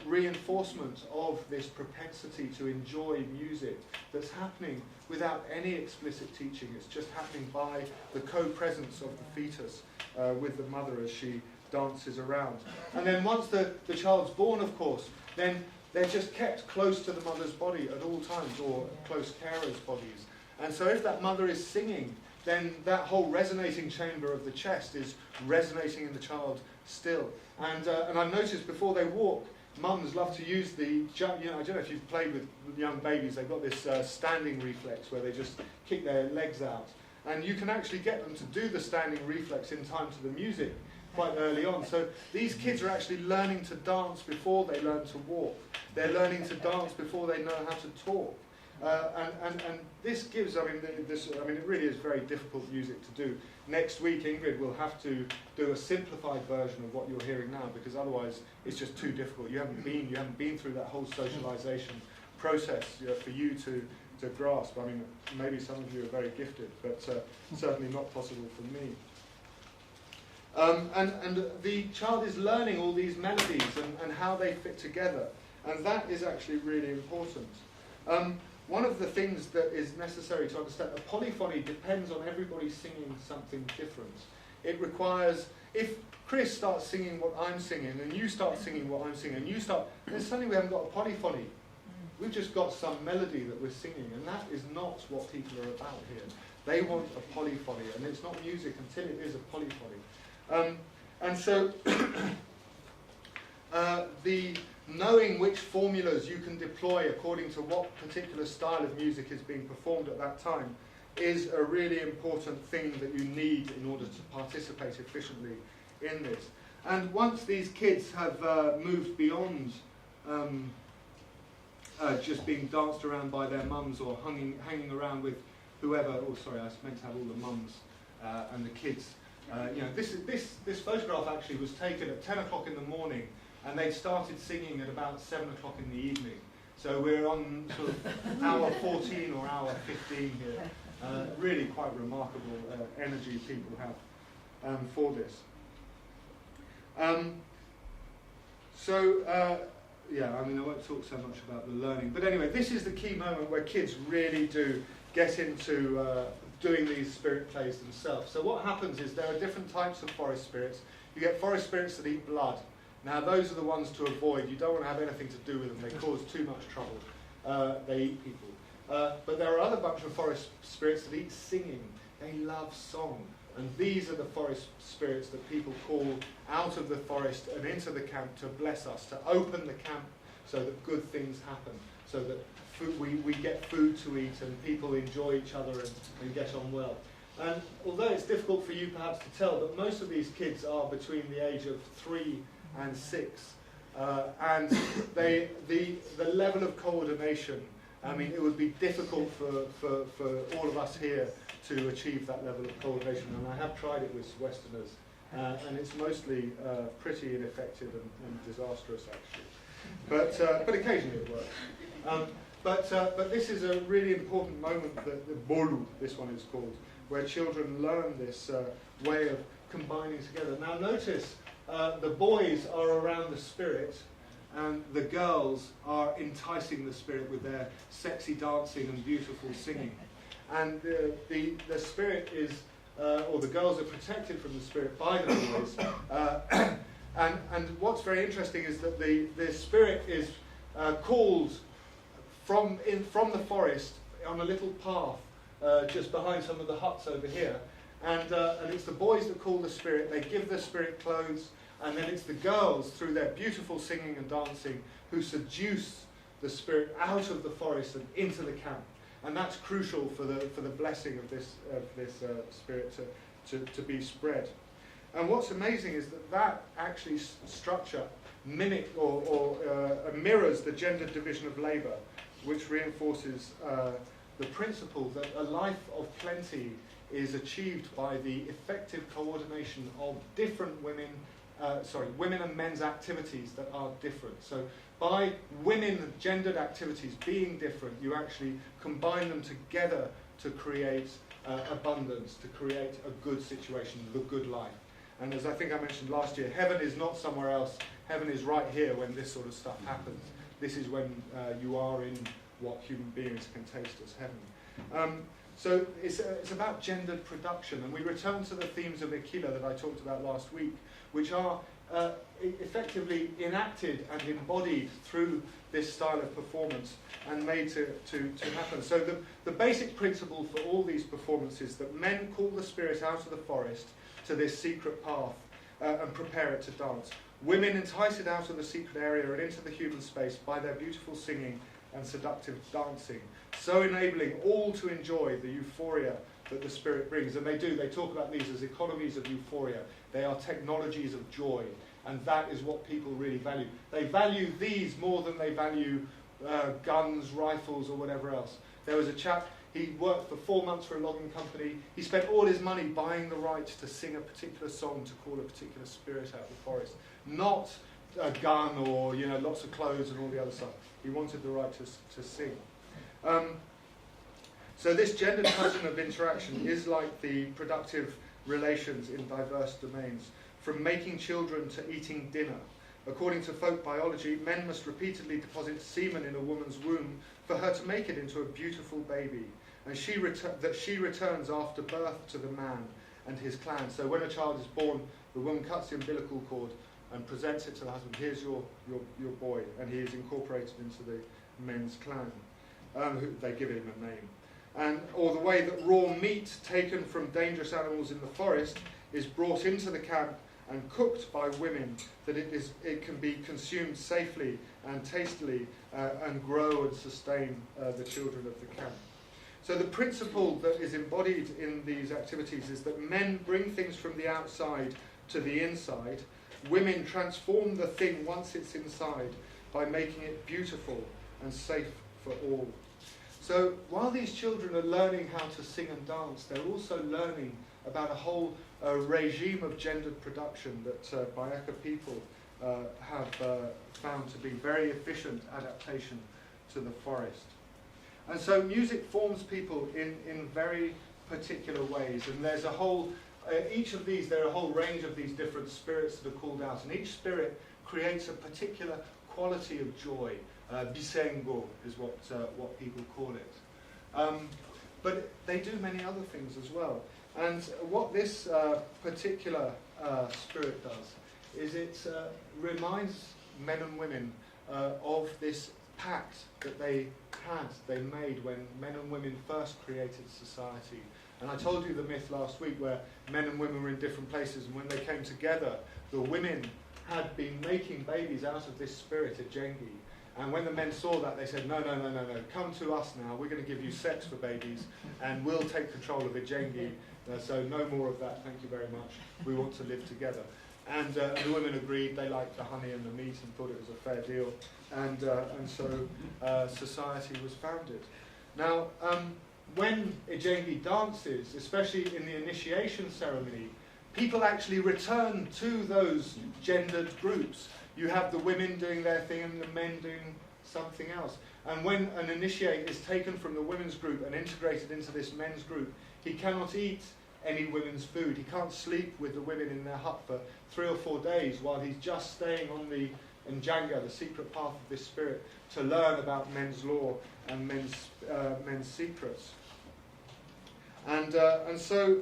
reinforcement of this propensity to enjoy music that's happening without any explicit teaching. It's just happening by the co-presence of the fetus with the mother as she dances around. And then once the child's born, of course, then they're just kept close to the mother's body at all times, or close carers' bodies. And so if that mother is singing, then that whole resonating chamber of the chest is resonating in the child still. And I've noticed before they walk, mums love to use the, I don't know if you've played with young babies, they've got this standing reflex where they just kick their legs out. And you can actually get them to do the standing reflex in time to the music quite early on. So these kids are actually learning to dance before they learn to walk. They're learning to dance before they know how to talk. And this gives, it really is very difficult music to do. Next week, Ingrid will have to do a simplified version of what you're hearing now, because otherwise it's just too difficult. You haven't been through that whole socialization process for you to grasp. I mean, maybe some of you are very gifted, but certainly not possible for me. And the child is learning all these melodies and how they fit together, and that is actually really important. One of the things that is necessary to understand, a polyphony depends on everybody singing something different. It requires, if Chris starts singing what I'm singing, and you start singing what I'm singing, and then suddenly we haven't got a polyphony. We've just got some melody that we're singing, and that is not what people are about here. They want a polyphony, and it's not music until it is a polyphony. And so the knowing which formulas you can deploy according to what particular style of music is being performed at that time is a really important thing that you need in order to participate efficiently in this. And once these kids have moved beyond just being danced around by their mums or hanging around with whoever, oh sorry, I meant to have all the mums and the kids. This photograph actually was taken at 10 o'clock in the morning, and they'd started singing at about 7 o'clock in the evening. So we're on sort of hour 14 or hour 15 here. Really quite remarkable energy people have for this. I won't talk so much about the learning. But anyway, this is the key moment where kids really do get into doing these spirit plays themselves. So what happens is there are different types of forest spirits. You get forest spirits that eat blood. Now those are the ones to avoid. You don't want to have anything to do with them. They cause too much trouble. They eat people. But there are other bunch of forest spirits that eat singing. They love song. And these are the forest spirits that people call out of the forest and into the camp to bless us, to open the camp so that good things happen, so that we get food to eat and people enjoy each other and get on well. And although it's difficult for you perhaps to tell, but most of these kids are between the age of 3 and 6. And the level of coordination, I mean, it would be difficult for all of us here to achieve that level of coordination. And I have tried it with Westerners, and it's mostly pretty ineffective and disastrous, actually. But occasionally it works. But this is a really important moment, the bolu, this one is called, where children learn this way of combining together. Now notice, the boys are around the spirit, and the girls are enticing the spirit with their sexy dancing and beautiful singing. And the spirit is, or the girls are protected from the spirit by the boys. And what's very interesting is that the spirit is called from the forest on a little path just behind some of the huts over here. And it's the boys that call the spirit. They give the spirit clothes. And then it's the girls, through their beautiful singing and dancing, who seduce the spirit out of the forest and into the camp. And that's crucial for the blessing of this spirit to be spread. And what's amazing is that actually structure mirrors the gendered division of labour, which reinforces the principle that a life of plenty is achieved by the effective coordination of different women and men's activities that are different. So by women gendered activities being different, you actually combine them together to create abundance, to create a good situation, the good life. And as I think I mentioned last year, heaven is not somewhere else. Heaven is right here when this sort of stuff happens. This is when you are in what human beings can taste as heaven. So it's about gendered production, and we return to the themes of Aquila that I talked about last week, which are effectively enacted and embodied through this style of performance and made to happen. So the basic principle for all these performances that men call the spirit out of the forest to this secret path and prepare it to dance. Women entice it out of the secret area and into the human space by their beautiful singing and seductive dancing, so enabling all to enjoy the euphoria that the spirit brings. And they talk about these as economies of euphoria. They are technologies of joy, and that is what people really value. They value these more than they value guns, rifles, or whatever else. There was a chap, he worked for 4 months for a logging company. He spent all his money buying the right to sing a particular song to call a particular spirit out of the forest. Not a gun or lots of clothes and all the other stuff. He wanted the right to sing. So this gendered pattern of interaction is like the productive relations in diverse domains, from making children to eating dinner. According to folk biology, men must repeatedly deposit semen in a woman's womb for her to make it into a beautiful baby, and she returns after birth to the man and his clan. So when a child is born, the woman cuts the umbilical cord and presents it to the husband. Here's your boy, and he is incorporated into the men's clan. They give him a name. Or the way that raw meat taken from dangerous animals in the forest is brought into the camp and cooked by women, that it can be consumed safely and tastily and grow and sustain the children of the camp. So the principle that is embodied in these activities is that men bring things from the outside to the inside. Women transform the thing once it's inside by making it beautiful and safe for all. So while these children are learning how to sing and dance, they're also learning about a whole regime of gendered production that Bayaka people have found to be very efficient adaptation to the forest. And so music forms people in very particular ways, and there's a whole there are a whole range of these different spirits that are called out, and each spirit creates a particular quality of joy. Bisengo is what people call it. but they do many other things as well. And what this particular spirit does is it reminds men and women of this pact that they made when men and women first created society. And I told you the myth last week where men and women were in different places, and when they came together, the women had been making babies out of this spirit, Mbendjele. And when the men saw that, they said, no, come to us now, we're going to give you sex for babies, and we'll take control of Mbendjele. So no more of that, thank you very much. We want to live together. And the women agreed, they liked the honey and the meat and thought it was a fair deal. And so society was founded. Now, when Mbendjele dances, especially in the initiation ceremony, people actually return to those gendered groups. You have the women doing their thing and the men doing something else. And when an initiate is taken from the women's group and integrated into this men's group, he cannot eat any women's food. He can't sleep with the women in their hut for 3 or 4 days while he's just staying on the Njanga, the secret path of this spirit, to learn about men's law and men's secrets. And so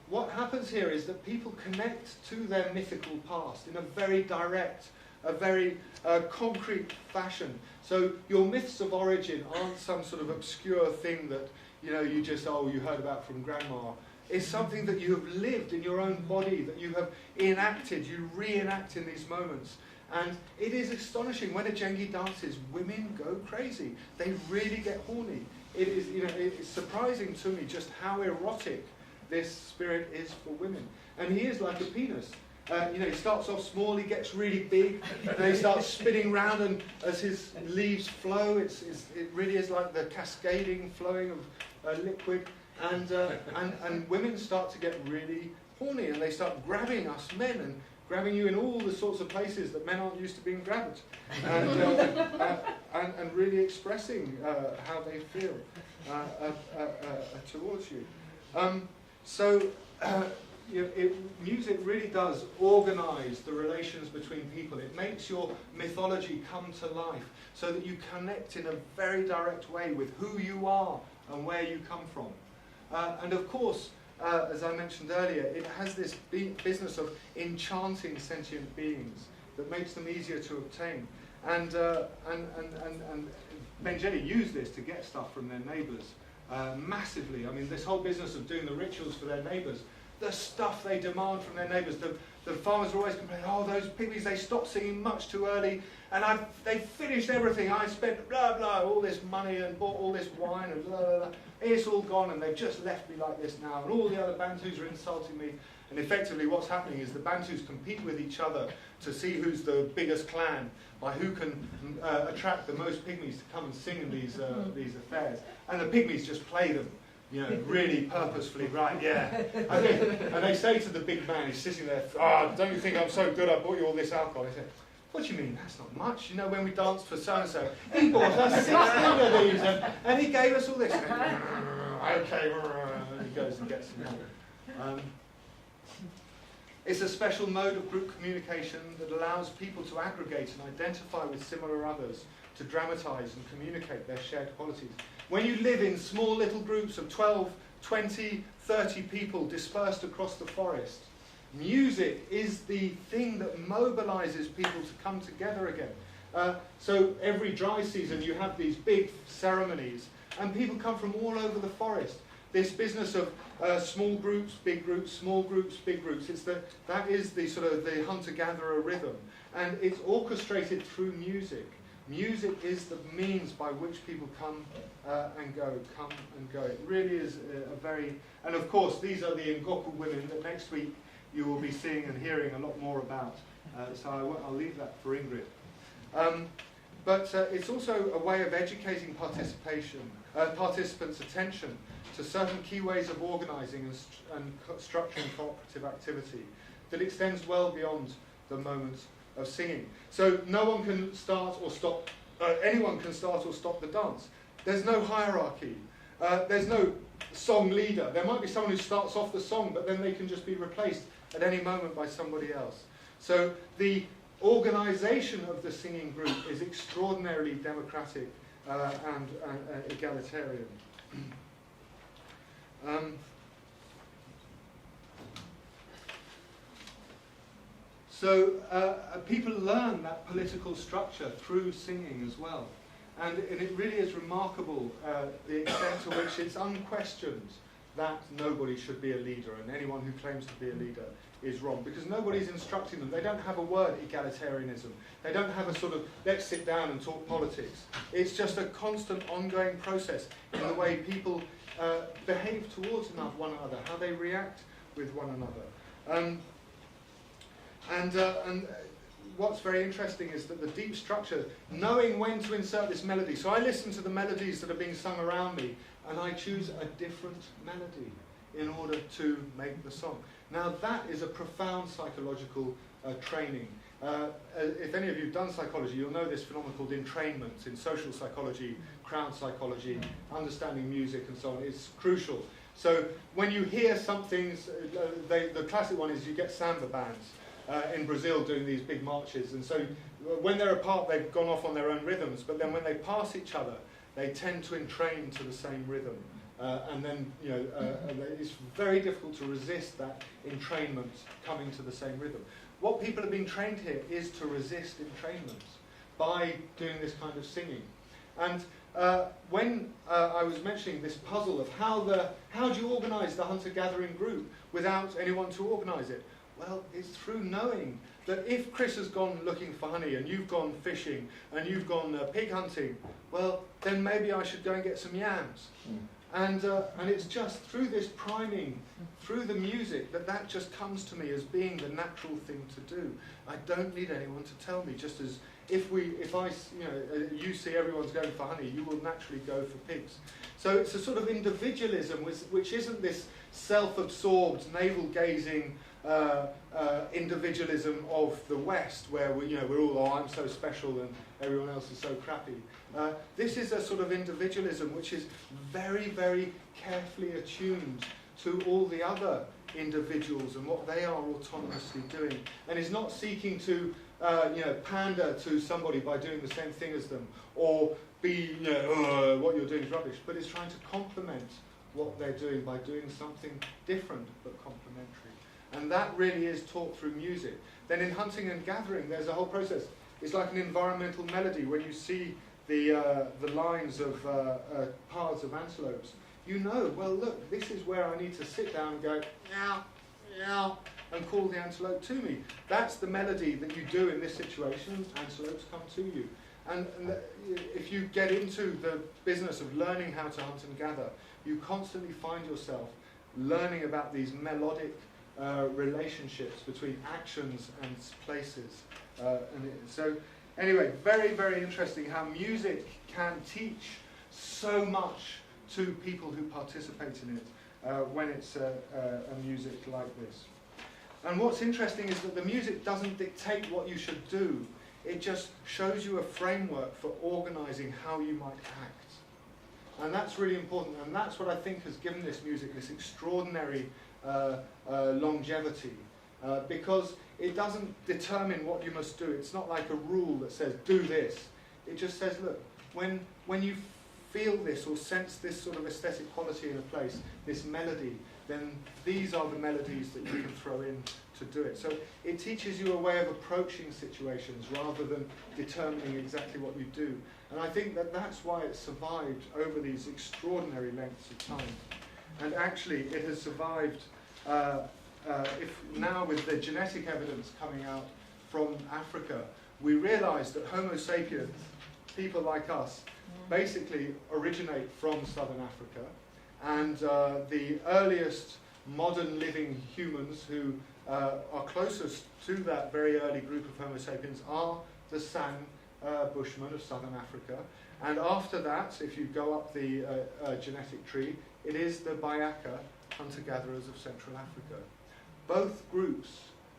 what happens here is that people connect to their mythical past in a very direct, a very concrete fashion. So your myths of origin aren't some sort of obscure thing that you just, you heard about from grandma. It's something that you have lived in your own body, that you have enacted, you reenact in these moments. And it is astonishing. When Mbendjele dances, women go crazy. They really get horny. It is, it's surprising to me just how erotic this spirit is for women. And he is like a penis. He starts off small, he gets really big, and then he starts spinning round, and as his leaves flow, it really is like the cascading flowing of liquid. And women start to get really horny, and they start grabbing us men and grabbing you in all the sorts of places that men aren't used to being grabbed, and really expressing how they feel towards you. Music really does organise the relations between people. It makes your mythology come to life so that you connect in a very direct way with who you are and where you come from. And of course, as I mentioned earlier, it has this business of enchanting sentient beings that makes them easier to obtain. And Mbendjele used this to get stuff from their neighbours massively. I mean, this whole business of doing the rituals for their neighbours, the stuff they demand from their neighbours. The farmers are always complaining, those Pygmies, they stopped singing much too early, and they finished everything. I spent blah, blah, all this money and bought all this wine and blah, blah, blah. It's all gone, and they've just left me like this now, and all the other Bantus are insulting me. And effectively what's happening is the Bantus compete with each other to see who's the biggest clan, by who can attract the most Pygmies to come and sing in these affairs. And the Pygmies just play them, really purposefully, right, yeah. And they say to the big man, he's sitting there, don't you think I'm so good, I bought you all this alcohol? He said, what do you mean, that's not much? When we danced for so-and-so, he bought us 16 of these, and he gave us all this. Okay, and he goes and gets them. It's a special mode of group communication that allows people to aggregate and identify with similar others, to dramatise and communicate their shared qualities. When you live in small little groups of 12, 20, 30 people dispersed across the forest, music is the thing that mobilises people to come together again. So every dry season you have these big ceremonies, and people come from all over the forest. This business of small groups, big groups, small groups, big groups, that is the sort of the hunter-gatherer rhythm. And it's orchestrated through music. Music is the means by which people come and go. It really is a very... And of course, these are the Ngoku women that next week you will be seeing and hearing a lot more about. So I'll leave that for Ingrid. But it's also a way of educating participants' attention to certain key ways of organising and structuring cooperative activity that extends well beyond the moment of singing. So no one can start or stop, anyone can start or stop the dance. There's no hierarchy. There's no song leader. There might be someone who starts off the song, but then they can just be replaced at any moment by somebody else. So the organisation of the singing group is extraordinarily democratic and egalitarian. So people learn that political structure through singing as well. And it really is remarkable the extent to which it's unquestioned that nobody should be a leader, and anyone who claims to be a leader is wrong, because nobody's instructing them. They don't have a word egalitarianism. They don't have a sort of, let's sit down and talk politics. It's just a constant ongoing process in the way people behave towards one another, how they react with one another. And what's very interesting is that the deep structure, knowing when to insert this melody. So I listen to the melodies that are being sung around me, and I choose a different melody in order to make the song. Now that is a profound psychological training. If any of you have done psychology, you'll know this phenomenon called entrainment in social psychology, crowd psychology, understanding music and so on. It's crucial. So when you hear something, the classic one is you get samba bands in Brazil doing these big marches, and so when they're apart they've gone off on their own rhythms, but then when they pass each other they tend to entrain to the same rhythm. And then, it's very difficult to resist that entrainment coming to the same rhythm. What people are being trained here is to resist entrainment by doing this kind of singing. And when I was mentioning this puzzle of how do you organise the hunter-gathering group without anyone to organise it? Well, it's through knowing that if Chris has gone looking for honey and you've gone fishing and you've gone pig hunting, well, then maybe I should go and get some yams. And it's just through this priming, through the music, that just comes to me as being the natural thing to do. I don't need anyone to tell me. Just as you see everyone's going for honey, you will naturally go for pigs. So it's a sort of individualism which isn't this self-absorbed, navel-gazing individualism of the West, where we're all, oh, I'm so special and everyone else is so crappy. This is a sort of individualism which is very, very carefully attuned to all the other individuals and what they are autonomously doing, and is not seeking to pander to somebody by doing the same thing as them, or be what you're doing is rubbish, but is trying to complement what they're doing by doing something different but complementary. And that really is taught through music. Then in hunting and gathering, there's a whole process. It's like an environmental melody. When you see the lines of paths of antelopes, you know, well, look, this is where I need to sit down and go, meow, meow, and call the antelope to me. That's the melody that you do in this situation. Antelopes come to you. And if you get into the business of learning how to hunt and gather, you constantly find yourself learning about these melodic relationships between actions and places. So anyway, very, very interesting how music can teach so much to people who participate in it when it's a music like this. And what's interesting is that the music doesn't dictate what you should do. It just shows you a framework for organising how you might act. And that's really important, and that's what I think has given this music this extraordinary longevity, because it doesn't determine what you must do. It's not like a rule that says, do this. It just says, look, when you feel this or sense this sort of aesthetic quality in a place, this melody, then these are the melodies that you can throw in to do it. So it teaches you a way of approaching situations rather than determining exactly what you do. And I think that that's why it survived over these extraordinary lengths of time. And actually it has survived, if now with the genetic evidence coming out from Africa, we realise that Homo sapiens, people like us, basically originate from southern Africa. And the earliest modern living humans who are closest to that very early group of Homo sapiens are the San Bushmen of southern Africa. And after that, if you go up the genetic tree, it is the Bayaka hunter-gatherers of Central Africa. Both groups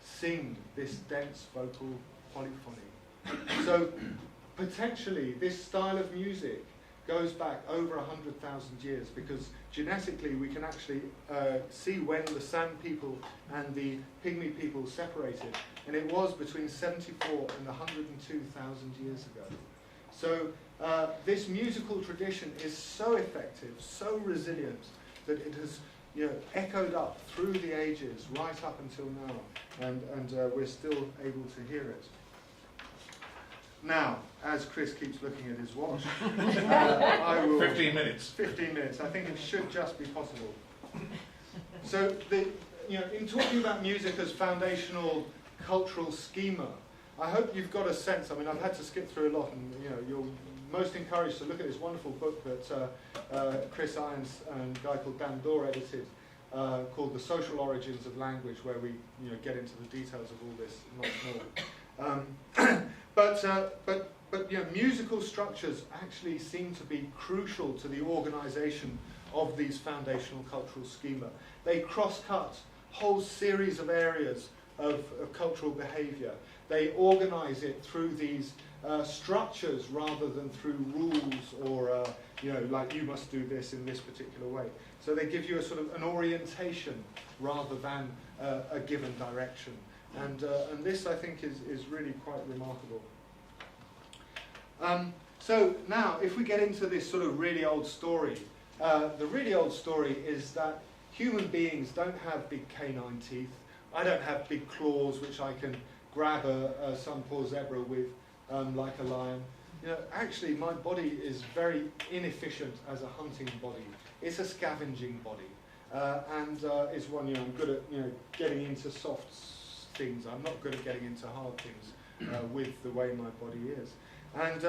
sing this dense vocal polyphony. So potentially this style of music goes back over 100,000 years, because genetically we can actually see when the San people and the Pygmy people separated, and it was between 74 and 102,000 years ago. So this musical tradition is so effective, so resilient, that it has echoed up through the ages, right up until now, and we're still able to hear it. Now, as Chris keeps looking at his watch, I will... 15 minutes. 15 minutes. I think it should just be possible. So, in talking about music as foundational cultural schema, I hope you've got a sense. I mean, I've had to skip through a lot, and you're most encouraged to look at this wonderful book that Chris Irons and a guy called Dan Dorr edited, called The Social Origins of Language, where we get into the details of all this much more. But musical structures actually seem to be crucial to the organisation of these foundational cultural schema. They cross-cut whole series of areas of cultural behaviour. They organise it through these structures rather than through rules or like you must do this in this particular way. So they give you a sort of an orientation rather than a given direction. And this, I think, is really quite remarkable. So now, if we get into this sort of really old story, the really old story is that human beings don't have big canine teeth. I don't have big claws which I can grab some poor zebra with like a lion. Actually, my body is very inefficient as a hunting body. It's a scavenging body, and it's one I'm good at getting into soft things. I'm not good at getting into hard things with the way my body is. And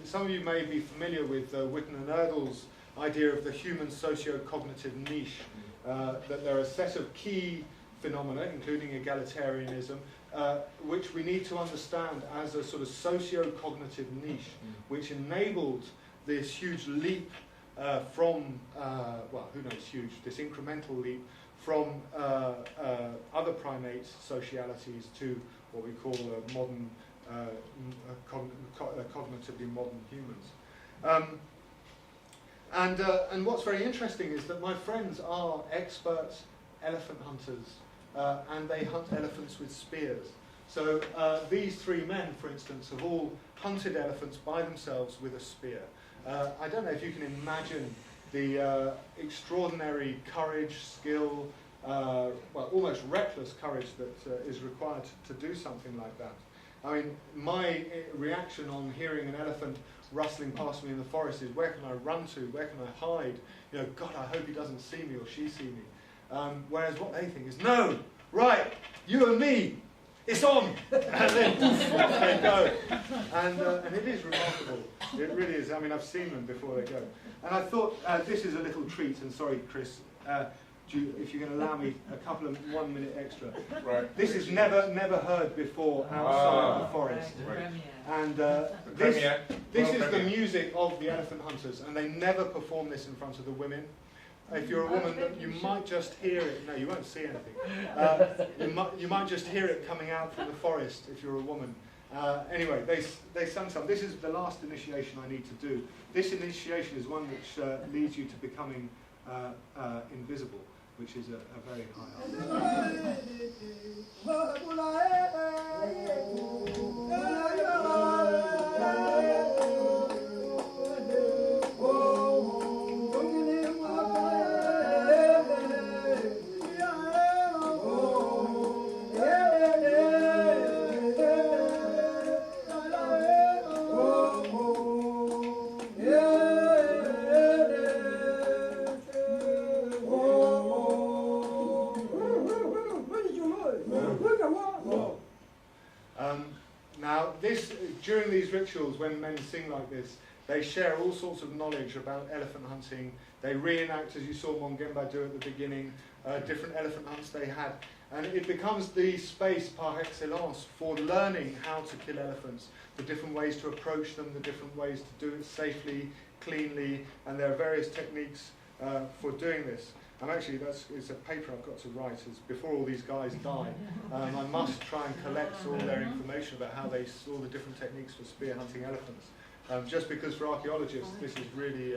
some of you may be familiar with Witten and Erdl's idea of the human socio-cognitive niche, that there are a set of key phenomena, including egalitarianism, which we need to understand as a sort of socio-cognitive niche, which enabled this huge leap from, who knows, huge, this incremental leap from other primate socialities to what we call modern, cognitively modern humans. And what's very interesting is that my friends are expert elephant hunters, and they hunt elephants with spears. So these three men, for instance, have all hunted elephants by themselves with a spear. I don't know if you can imagine the extraordinary courage, skill, almost reckless courage that is required to do something like that. I mean, my reaction on hearing an elephant rustling past me in the forest is, where can I run to? Where can I hide? God, I hope he doesn't see me or she see me. Whereas what they think is, no, right, you and me, it's on! And then poof, off they go. And it is remarkable. It really is. I mean, I've seen them before they go. And I thought this is a little treat, and sorry, Chris, if you can allow me a couple of 1 minute extra. Right. This is never heard before outside the forest. Right. And this is the music of the elephant hunters, and they never perform this in front of the women. If you're a woman, you might just hear it. No, you won't see anything. You might just hear it coming out from the forest if you're a woman. Anyway, they sung some. This is the last initiation I need to do. This initiation is one which leads you to becoming invisible, which is a very high Now, during these rituals, when men sing like this, they share all sorts of knowledge about elephant hunting. They reenact, as you saw Mbendjele do at the beginning, different elephant hunts they had. And it becomes the space par excellence for learning how to kill elephants, the different ways to approach them, the different ways to do it safely, cleanly, and there are various techniques for doing this. And actually, it's a paper I've got to write. Is before all these guys die, I must try and collect all their information about how all the different techniques for spear hunting elephants. Just because for archaeologists, this is really,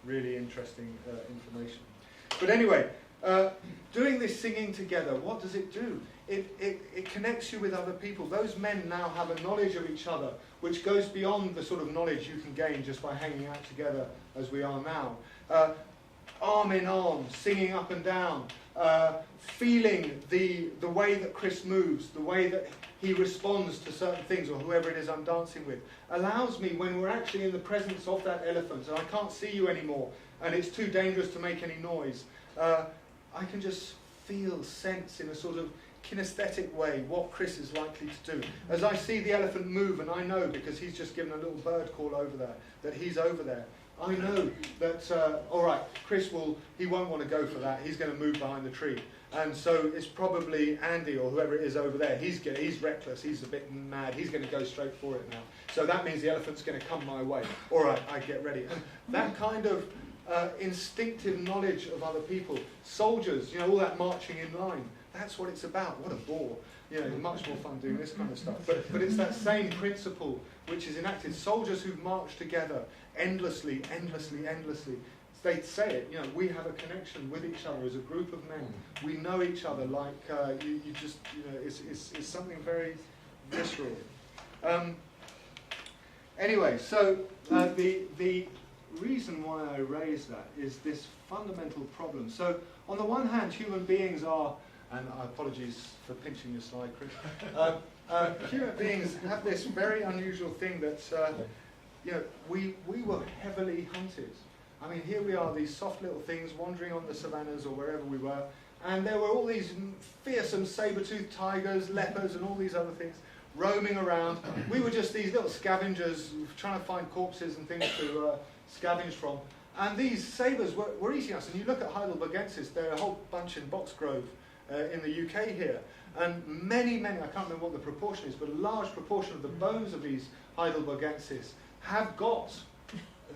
really interesting information. But anyway, doing this singing together, what does it do? It connects you with other people. Those men now have a knowledge of each other, which goes beyond the sort of knowledge you can gain just by hanging out together as we are now. arm in arm, singing up and down, feeling the way that Chris moves, the way that he responds to certain things, or whoever it is I'm dancing with, allows me, when we're actually in the presence of that elephant, and I can't see you anymore, and it's too dangerous to make any noise, I can just feel, sense in a sort of kinesthetic way what Chris is likely to do. As I see the elephant move, and I know, because he's just given a little bird call over there, that he's over there, I know that, all right, Chris he won't want to go for that, he's going to move behind the tree. And so it's probably Andy or whoever it is over there. He's reckless, he's a bit mad, he's going to go straight for it now. So that means the elephant's going to come my way. All right, I get ready. And that kind of instinctive knowledge of other people, soldiers, all that marching in line, that's what it's about. What a bore. It's much more fun doing this kind of stuff. But it's that same principle which is enacted. Soldiers who've marched together endlessly, endlessly, endlessly. They say it, we have a connection with each other as a group of men. We know each other like it's something very visceral. Anyway, so the reason why I raise that is this fundamental problem. So on the one hand, human beings are, and apologies for pinching your slide, Chris. Human beings have this very unusual thing that we were heavily hunted. I mean, here we are, these soft little things wandering on the savannas or wherever we were, and there were all these fearsome saber-toothed tigers, leopards, and all these other things roaming around. We were just these little scavengers trying to find corpses and things to scavenge from. And these sabres were eating us. And you look at Heidelbergensis, there are a whole bunch in Boxgrove in the UK here. And many, I can't remember what the proportion is, but a large proportion of the bones of these Heidelbergensis have got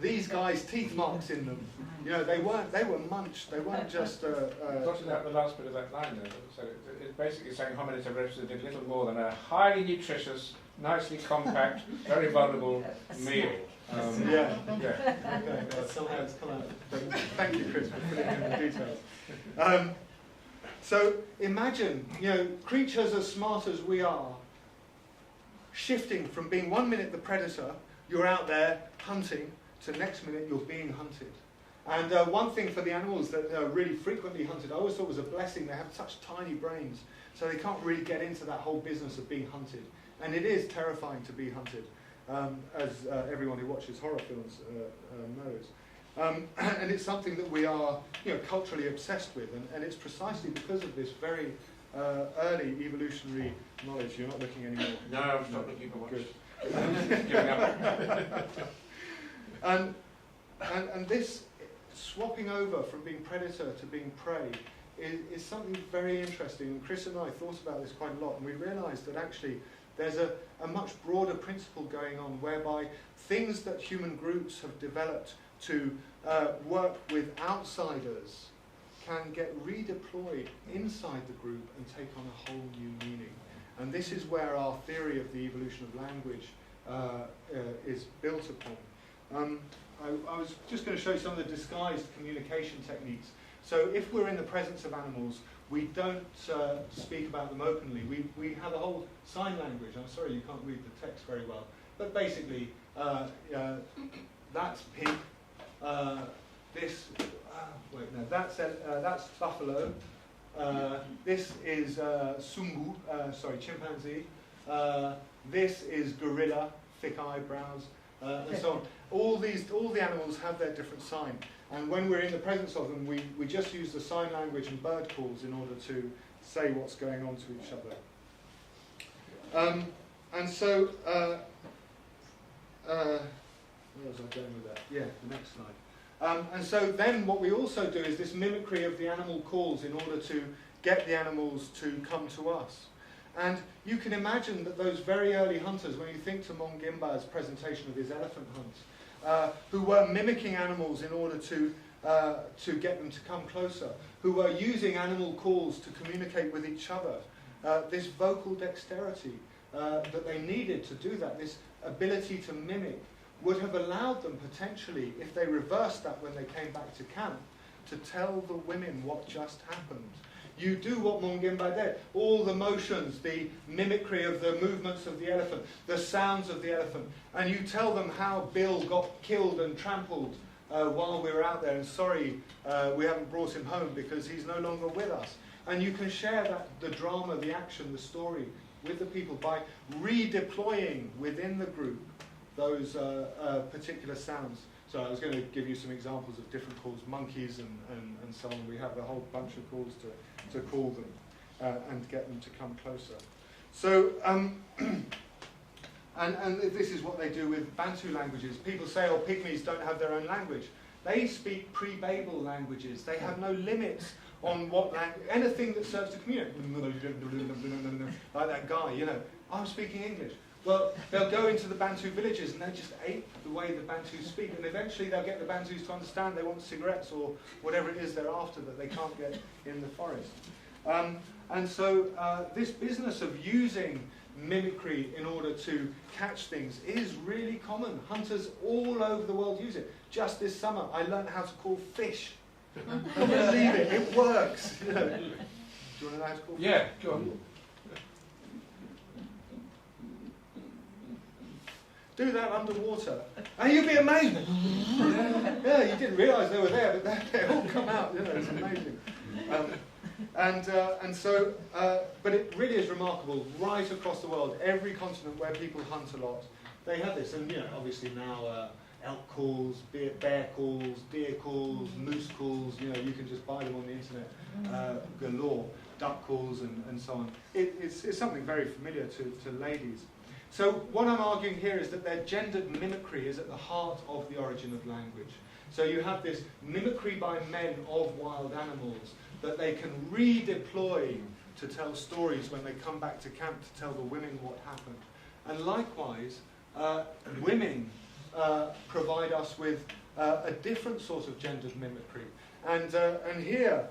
these guys' teeth marks in them. They were munched. They weren't just. Talking about the last bit of that line there, so it's basically saying hominids are represented little more than a highly nutritious, nicely compact, very vulnerable meal. Okay, well, somehow it's come out. Thank you, Chris, for putting in the details. So imagine, creatures as smart as we are, shifting from being 1 minute the predator, you're out there hunting, to next minute you're being hunted. And one thing for the animals that are really frequently hunted, I always thought was a blessing. They have such tiny brains, so they can't really get into that whole business of being hunted. And it is terrifying to be hunted, as everyone who watches horror films knows. And it's something that we are, culturally obsessed with, and it's precisely because of this very early evolutionary knowledge. You're not looking anymore. No, I'm not looking for much. Good. Giving up. And this swapping over from being predator to being prey is something very interesting. And Chris and I thought about this quite a lot, and we realised that actually there's a much broader principle going on whereby things that human groups have developed to work with outsiders can get redeployed inside the group and take on a whole new meaning. And this is where our theory of the evolution of language is built upon. I was just going to show you some of the disguised communication techniques. So if we're in the presence of animals, we don't speak about them openly. We have a whole sign language. I'm sorry you can't read the text very well. But basically, that's pig. That's buffalo. This is sumbu, chimpanzee. This is gorilla, thick eyebrows, and so on. All the animals have their different sign, and when we're in the presence of them, we just use the sign language and bird calls in order to say what's going on to each other. And so, where was I going with that? Yeah, the next slide. And so then what we also do is this mimicry of the animal calls in order to get the animals to come to us. And you can imagine that those very early hunters, when you think to Mbendjele's presentation of his elephant hunt, who were mimicking animals in order to get them to come closer, who were using animal calls to communicate with each other, this vocal dexterity that they needed to do that, this ability to mimic, would have allowed them potentially, if they reversed that when they came back to camp, to tell the women what just happened. You do what Mbendjele did, all the motions, the mimicry of the movements of the elephant, the sounds of the elephant, and you tell them how Bill got killed and trampled while we were out there, and sorry we haven't brought him home because he's no longer with us. And you can share the drama, the action, the story with the people by redeploying within the group those particular sounds. So I was going to give you some examples of different calls, monkeys and so on. We have a whole bunch of calls to call them and get them to come closer. So, and this is what they do with Bantu languages. People say, oh, Pygmies don't have their own language. They speak pre-Babel languages. They have no limits on what language, anything that serves to communicate. Like that guy, you know, I'm speaking English. Well, they'll go into the Bantu villages and they just ape the way the Bantus speak, and eventually they'll get the Bantus to understand they want cigarettes or whatever it is they're after that they can't get in the forest. And so this business of using mimicry in order to catch things is really common. Hunters all over the world use it. Just this summer, I learned how to call fish. Can't believe it, it works. You know. Do you want to know how to call fish? Yeah, go on. Do that underwater, and you'd be amazed. Yeah, you didn't realise they were there, but they all come out. You know, it's amazing. But it really is remarkable. Right across the world, every continent where people hunt a lot, they have this. And you know, obviously now elk calls, bear calls, deer calls, moose calls. You know, you can just buy them on the internet galore. Duck calls and so on. It's something very familiar to ladies. So what I'm arguing here is that their gendered mimicry is at the heart of the origin of language. So you have this mimicry by men of wild animals that they can redeploy to tell stories when they come back to camp to tell the women what happened. And likewise, women provide us with a different sort of gendered mimicry. And here,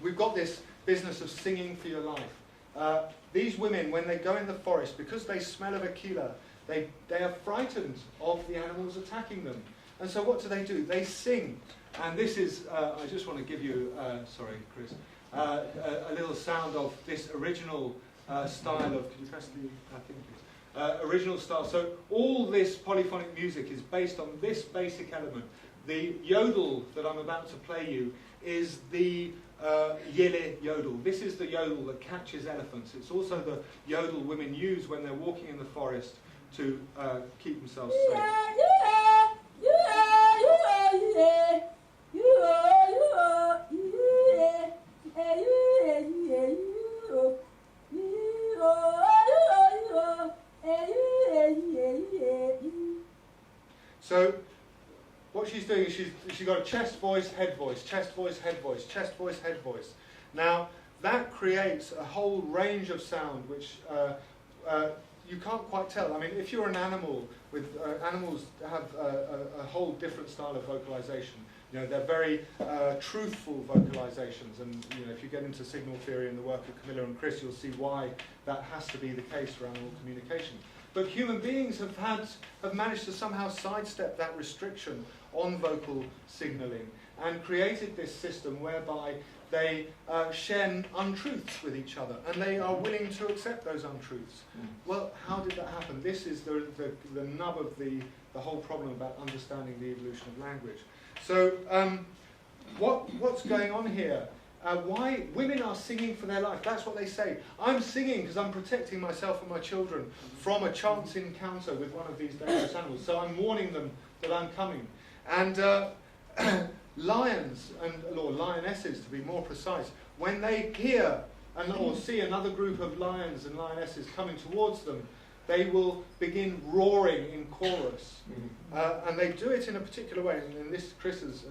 we've got this business of singing for your life. These women, when they go in the forest, because they smell of aquila, they are frightened of the animals attacking them. And so what do? They sing. And this is, I just want to give you, sorry, Chris, a little sound of this original style of, could you press the thing, please? Original style. So all this polyphonic music is based on this basic element. The yodel that I'm about to play you is the yele yodel. This is the yodel that catches elephants. It's also the yodel women use when they're walking in the forest to keep themselves safe. So what she's doing is she's got a chest voice, head voice, chest voice, head voice, chest voice, head voice. Now that creates a whole range of sound which you can't quite tell. I mean, if you're an animal, animals have a whole different style of vocalization. You know, they're very truthful vocalizations, and you know, if you get into signal theory and the work of Camilla and Chris, you'll see why that has to be the case for animal communication. But human beings have managed to somehow sidestep that restriction on vocal signalling and created this system whereby they share untruths with each other, and they are willing to accept those untruths. Well, how did that happen? This is the nub of the whole problem about understanding the evolution of language. So what's going on here? Why women are singing for their life? That's what they say. I'm singing because I'm protecting myself and my children from a chance encounter with one of these dangerous animals. So I'm warning them that I'm coming. And lions, or lionesses to be more precise, when they hear or see another group of lions and lionesses coming towards them, they will begin roaring in chorus. And they do it in a particular way, and this Chris has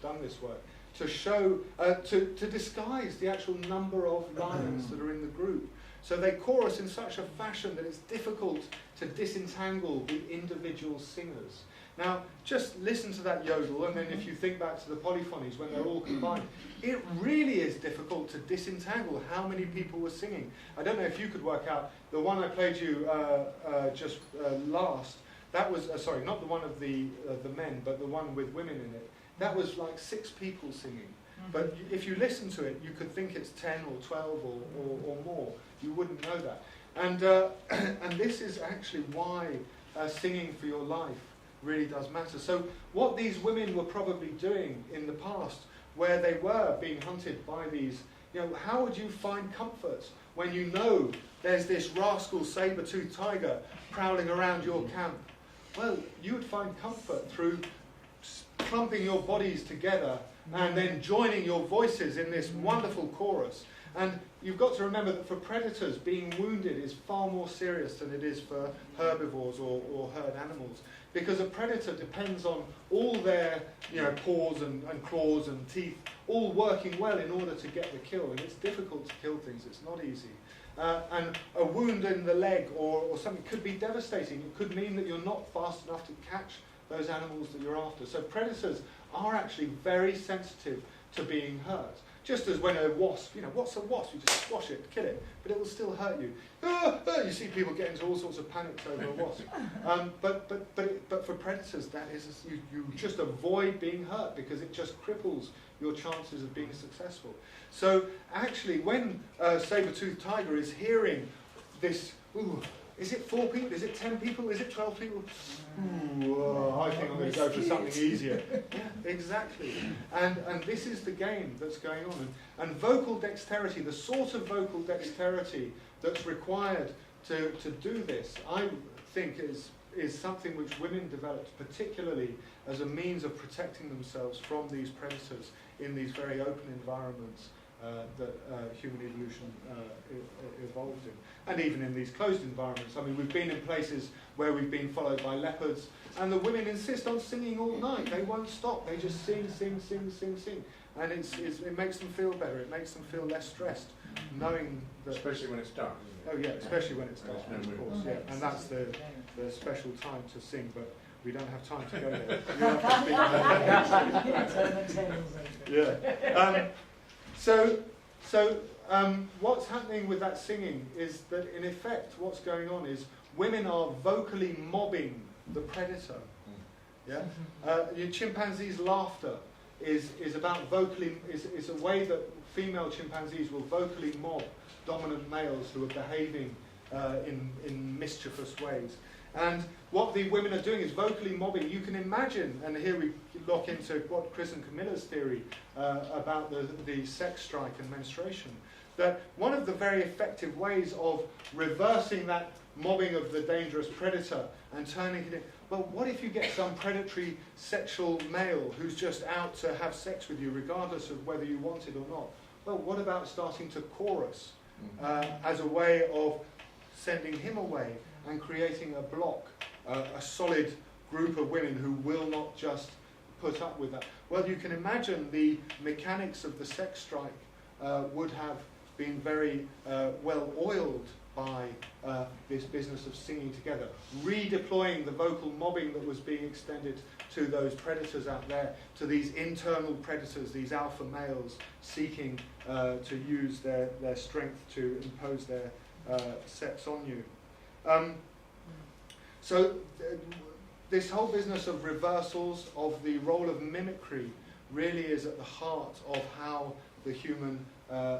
done this work, to show, to disguise the actual number of lions that are in the group. So they chorus in such a fashion that it's difficult to disentangle the individual singers. Now, just listen to that yodel, and then if you think back to the polyphonies when they're all combined, it really is difficult to disentangle how many people were singing. I don't know if you could work out, the one I played you just last, that was, sorry, not the one of the men, but the one with women in it. That was like 6 people singing. But if you listen to it, you could think it's 10 or 12 or more. You wouldn't know that. And this is actually why singing for your life really does matter. So what these women were probably doing in the past, where they were being hunted by these, how would you find comfort when you know there's this rascal saber-toothed tiger prowling around your camp? Well, you would find comfort through clumping your bodies together and then joining your voices in this wonderful chorus. And you've got to remember that for predators, being wounded is far more serious than it is for herbivores or herd animals, because a predator depends on all their paws and claws and teeth all working well in order to get the kill, and it's difficult to kill things, it's not easy. And a wound in the leg or something could be devastating. It could mean that you're not fast enough to catch those animals that you're after. So predators are actually very sensitive to being hurt. Just as when a wasp, what's a wasp? You just squash it, kill it, but it will still hurt you. You see people get into all sorts of panics over a wasp. But for predators, that is you just avoid being hurt because it just cripples your chances of being successful. So actually, when a saber-toothed tiger is hearing this, is it 4 people? Is it 10 people? Is it 12 people? I think I'm going to go for something easier. Yeah, exactly. And this is the game that's going on. And vocal dexterity, the sort of vocal dexterity that's required to do this, I think is something which women developed particularly as a means of protecting themselves from these predators in these very open environments that human evolution evolved in. And even in these closed environments. I mean, we've been in places where we've been followed by leopards, and the women insist on singing all night. They won't stop. They just sing. And it makes them feel better. It makes them feel less stressed, knowing that... Especially when it's dark, isn't it? Oh, yeah, especially when it's dark, There's no of course. moon. Yeah. And that's the special time to sing, but we don't have time to go there. You have to speak yeah. So what's happening with that singing is that, in effect, what's going on is women are vocally mobbing the predator. Yeah, your chimpanzee's laughter is about vocally is a way that female chimpanzees will vocally mob dominant males who are behaving in mischievous ways. And what the women are doing is vocally mobbing. You can imagine, and here we lock into what Chris and Camilla's theory about the sex strike and menstruation, that one of the very effective ways of reversing that mobbing of the dangerous predator and turning it, well, what if you get some predatory sexual male who's just out to have sex with you, regardless of whether you want it or not? Well, what about starting to chorus as a way of sending him away and creating a block, a solid group of women who will not just put up with that? Well, you can imagine the mechanics of the sex strike would have been very well oiled by this business of singing together, redeploying the vocal mobbing that was being extended to those predators out there, to these internal predators, these alpha males seeking to use their strength to impose their sex on you. So this whole business of reversals, of the role of mimicry, really is at the heart of how the human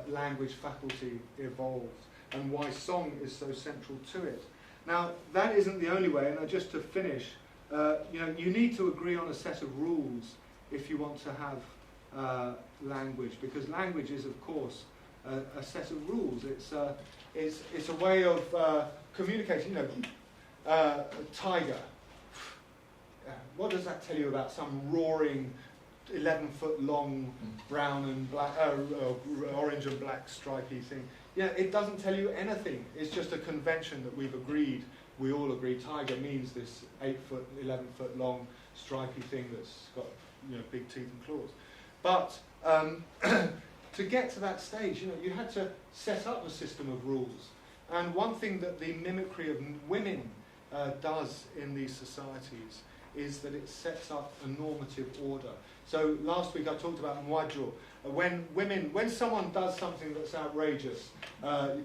language faculty evolved and why song is so central to it. Now, that isn't the only way, and just to finish, you need to agree on a set of rules if you want to have language, because language is, of course, a set of rules. It's a way of communicating. Tiger. What does that tell you about some roaring, 11-foot long, brown and black, orange and black stripy thing? Yeah, it doesn't tell you anything. It's just a convention that we've agreed. We all agree tiger means this 8-foot, 11-foot long, stripy thing that's got big teeth and claws. But to get to that stage, you had to set up a system of rules. And one thing that the mimicry of women does in these societies is that it sets up a normative order. So last week I talked about Mbendjele, when someone does something that's outrageous,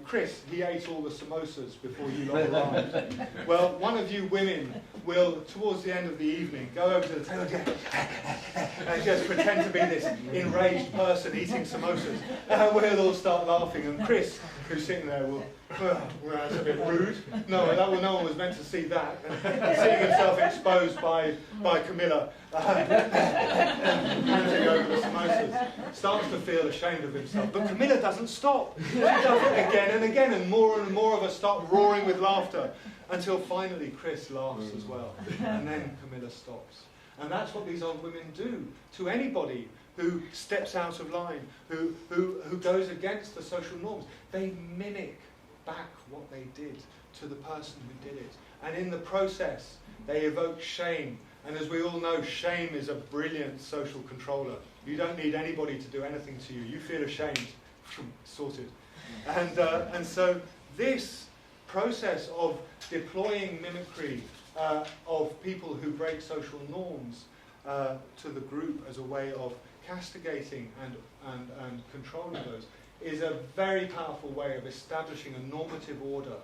Chris, he ate all the samosas before you lot arrived. Well, one of you women will, towards the end of the evening, go over to the table and just pretend to be this enraged person eating samosas. We'll all start laughing, and Chris, who's sitting there, will, well, that's a bit rude. No one was meant to see that. And seeing himself exposed by Camilla, handing over the samosas, starts to feel ashamed of himself. But Camilla doesn't stop. She does it again and again, and more of us start roaring with laughter, until finally Chris laughs as well. And then Camilla stops. And that's what these old women do to anybody who steps out of line, who goes against the social norms. They mimic back what they did to the person who did it. And in the process, they evoke shame. And as we all know, shame is a brilliant social controller. You don't need anybody to do anything to you. You feel ashamed, sorted. And so this process of deploying mimicry of people who break social norms to the group as a way of castigating and controlling those is a very powerful way of establishing a normative order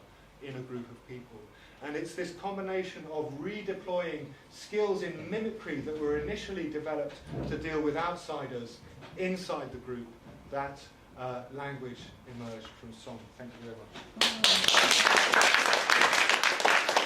in a group of people. And it's this combination of redeploying skills in mimicry that were initially developed to deal with outsiders inside the group that language emerged from song. Thank you very much.